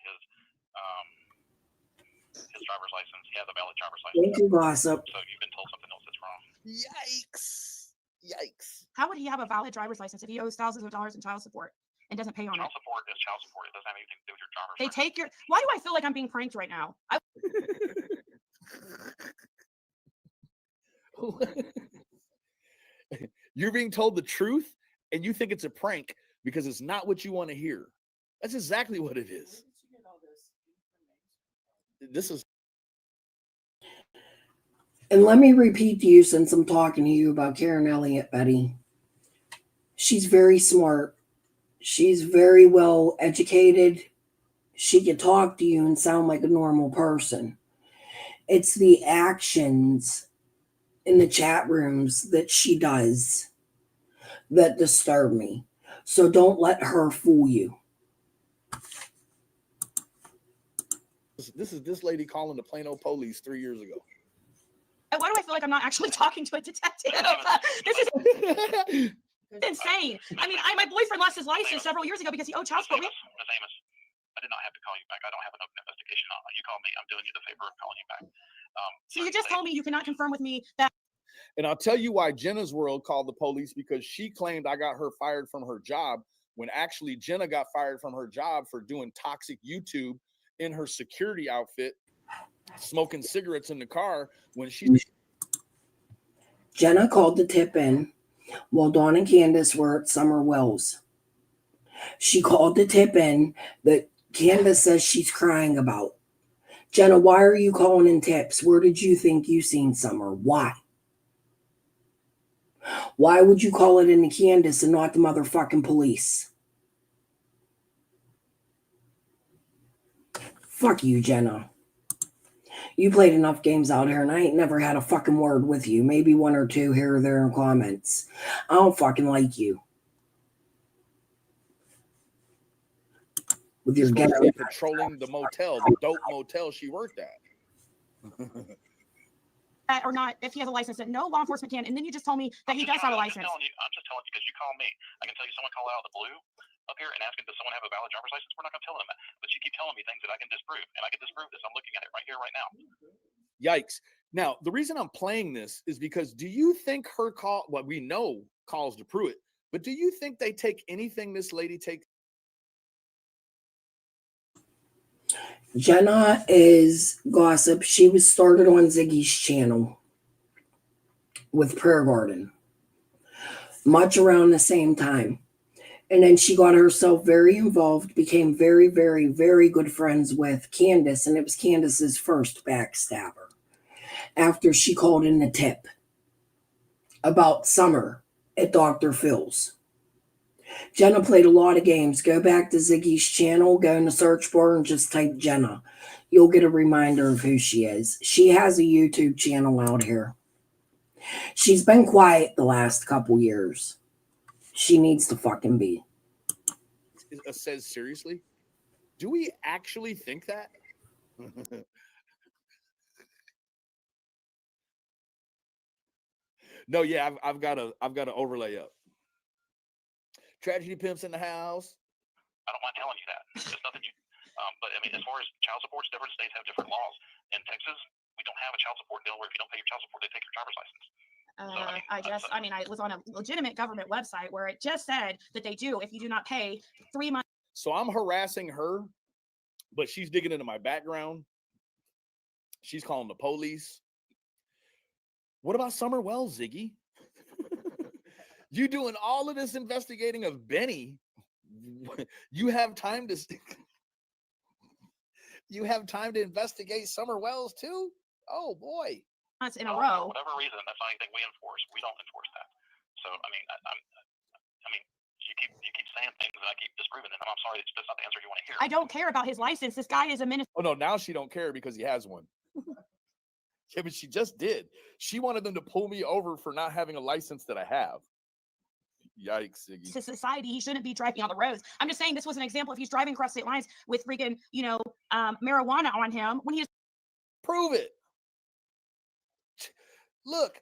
his driver's license. He has a valid driver's license. Thank you, Gossip. So you've been told something else that's wrong. Yikes. How would he have a valid driver's license if he owes thousands of dollars in child support and doesn't pay on it? Child support is child support. It doesn't have anything to do with your driver's They license. take your. Why do I feel like I'm being pranked right now? You're being told the truth and you think it's a prank because it's not what you want to hear. That's exactly what it is. This is. And let me repeat to you, since I'm talking to you about Karen Elliott, Betty. She's very smart. She's very well educated. She can talk to you and sound like a normal person. It's the actions in the chat rooms that she does that disturb me. So don't let her fool you. This is this lady calling the Plano police 3 years ago. Why do I feel like I'm not actually talking to a detective? This is insane. I mean, my boyfriend lost his license several years ago because he owed child support. Ms. Amos, I did not have to call you back. I don't have an open investigation on it. You called me. I'm doing you the favor of calling you back. So you just told me you cannot confirm with me that. And I'll tell you why Jenna's World called the police, because she claimed I got her fired from her job when actually Jenna got fired from her job for doing toxic YouTube in her security outfit, smoking cigarettes in the car when she. Jenna called the tip in while Dawn and Candace were at Summer Wells. She called the tip in that Candace says she's crying about. Jenna, why are you calling in tips? Where did you think you seen Summer? Why? Why would you call it into Candace and not the motherfucking police? Fuck you, Jenna. You played enough games out here and I ain't never had a fucking word with you. Maybe one or two here or there in comments. I don't fucking like you. With your supposed ghetto. to be patrolling the motel, the dope motel she worked at. Or not, if he has a license, that no law enforcement can. And then you just told me that he does have a license. I'm just telling you because you called me. I can tell you someone called out of the blue up here and asking, does someone have a valid driver's license? We're not going to tell them that. But you keep telling me things that I can disprove. And I can disprove this. I'm looking at it right here, right now. Yikes. Now, the reason I'm playing this is because do you think her call, well, we know calls to Pruitt, but do you think they take anything this lady takes? Jenna is gossip. She was started on Ziggy's channel with Prayer Garden, much around the same time. And then she got herself very involved, became very, very, very good friends with Candace. And it was Candace's first backstabber after she called in the tip about Summer at Dr. Phil's. Jenna played a lot of games. Go back to Ziggy's channel, go in the search bar and just type Jenna. You'll get a reminder of who she is. She has a YouTube channel out here. She's been quiet the last couple years. She needs to fucking be. It says seriously? Do we actually think that? No, yeah, I've got to overlay up. Tragedy Pimps in the house. I don't mind telling you that. There's nothing you, but I mean, as far as child support, different states have different laws. In Texas, we don't have a child support bill where if you don't pay your child support, they take your driver's license. I was on a legitimate government website where it just said that they do if you do not pay 3 months. So I'm harassing her, but she's digging into my background. She's calling the police. What about Summer Wells, Ziggy? You doing all of this investigating of Benny. You have time to investigate Summer Wells too? Oh boy. Months in a row. For whatever reason, that's not anything we enforce. We don't enforce that. So I mean, you keep saying things and I keep disproving them. I'm sorry, that's not the answer you want to hear. I don't care about his license. This guy is a minister. Oh no, now she don't care because he has one. Yeah, but she just did. She wanted them to pull me over for not having a license that I have. Yikes, Ziggy. to society, he shouldn't be driving on the roads. I'm just saying this was an example. If he's driving across state lines with freaking, marijuana on him, when he Prove it. Look,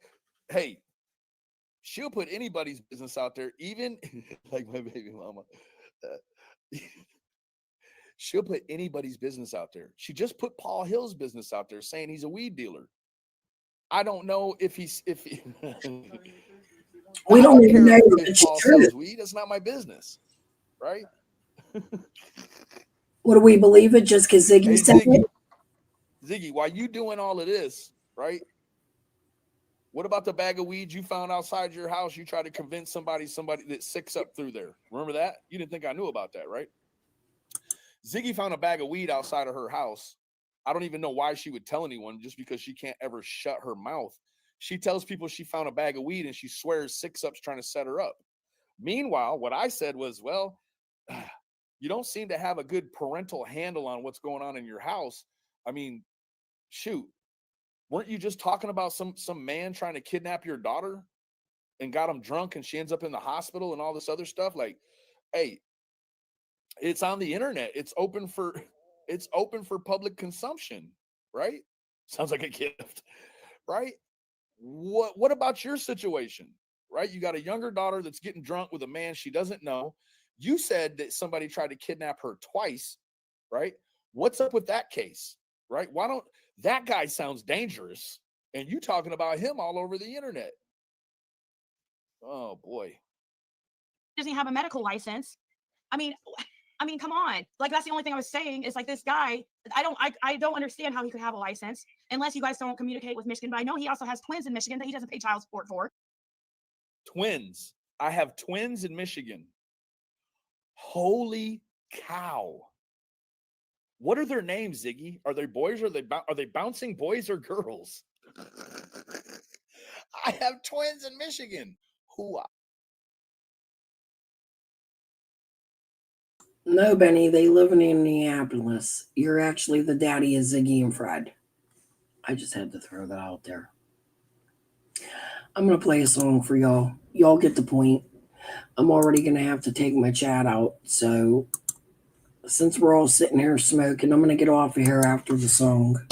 hey, she'll put anybody's business out there, even like my baby mama. She'll put anybody's business out there. She just put Paul Hill's business out there, saying he's a weed dealer. I don't know if he's we don't even know if if it's Paul true. sells weed. That's not my business, right? What do we believe it just because Ziggy Hey, said it? Ziggy, while you doing all of this, right? What about the bag of weed you found outside your house? You tried to convince somebody that six up through there. Remember that? You didn't think I knew about that, right? Ziggy found a bag of weed outside of her house. I don't even know why she would tell anyone, just because she can't ever shut her mouth. She tells people she found a bag of weed and she swears six up's trying to set her up. Meanwhile, what I said was, well, you don't seem to have a good parental handle on what's going on in your house. I mean, shoot, weren't you just talking about some man trying to kidnap your daughter and got him drunk and she ends up in the hospital and all this other stuff? Like, hey, it's on the internet. It's open for public consumption, right? Sounds like a gift, right? What about your situation, right? You got a younger daughter that's getting drunk with a man she doesn't know. You said that somebody tried to kidnap her twice, right? What's up with that case, right? Why don't that guy sounds dangerous, and you talking about him all over the internet? Oh boy. doesn't have a medical license. I mean, come on. Like, that's the only thing I was saying is, like, this guy, I don't understand how he could have a license unless you guys don't communicate with Michigan. But I know he also has twins in Michigan that he doesn't pay child support for. Twins. I have twins in Michigan. Holy cow. What are their names, Ziggy? Are they boys or are they bouncing boys or girls? I have twins in Michigan. No, Benny, they live in Indianapolis. You're actually the daddy of Ziggy and Fred. I just had to throw that out there. I'm going to play a song for y'all. Y'all get the point. I'm already going to have to take my chat out. So since we're all sitting here smoking, I'm going to get off of here after the song.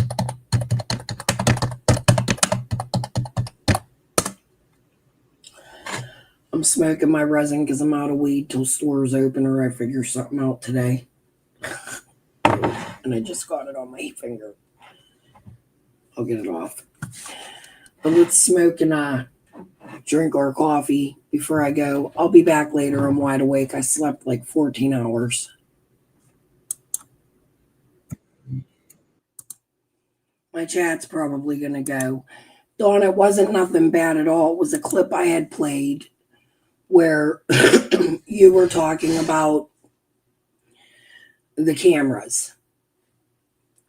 I'm smoking my resin because I'm out of weed till stores open, or I figure something out today. And I just got it on my finger. I'll get it off. But let's smoke and drink our coffee before I go. I'll be back later. I'm wide awake. I slept like 14 hours. My chat's probably going to go. Dawn, it wasn't nothing bad at all. It was a clip I had played where you were talking about the cameras,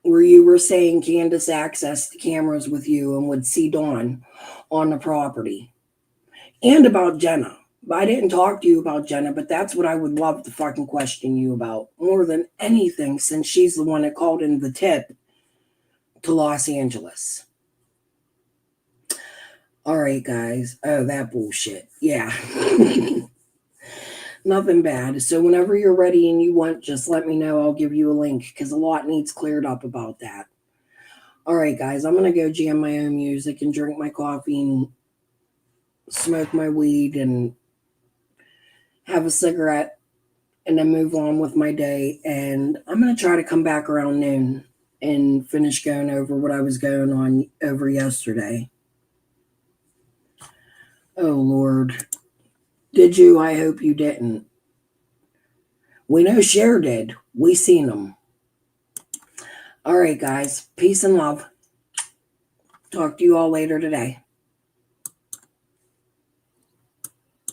where you were saying Candace accessed the cameras with you and would see Dawn on the property, and about Jenna. I didn't talk to you about Jenna, but that's what I would love to fucking question you about more than anything, since she's the one that called in the tip to Los Angeles. All right, guys. Oh, that bullshit. Yeah. Nothing bad. So whenever you're ready and you want, just let me know. I'll give you a link because a lot needs cleared up about that. All right, guys. I'm going to go jam my own music and drink my coffee and smoke my weed and have a cigarette and then move on with my day. And I'm going to try to come back around noon and finish going over what I was going on over yesterday. Oh, Lord. Did you? I hope you didn't. We know Cher did. We seen them. All right, guys. Peace and love. Talk to you all later today.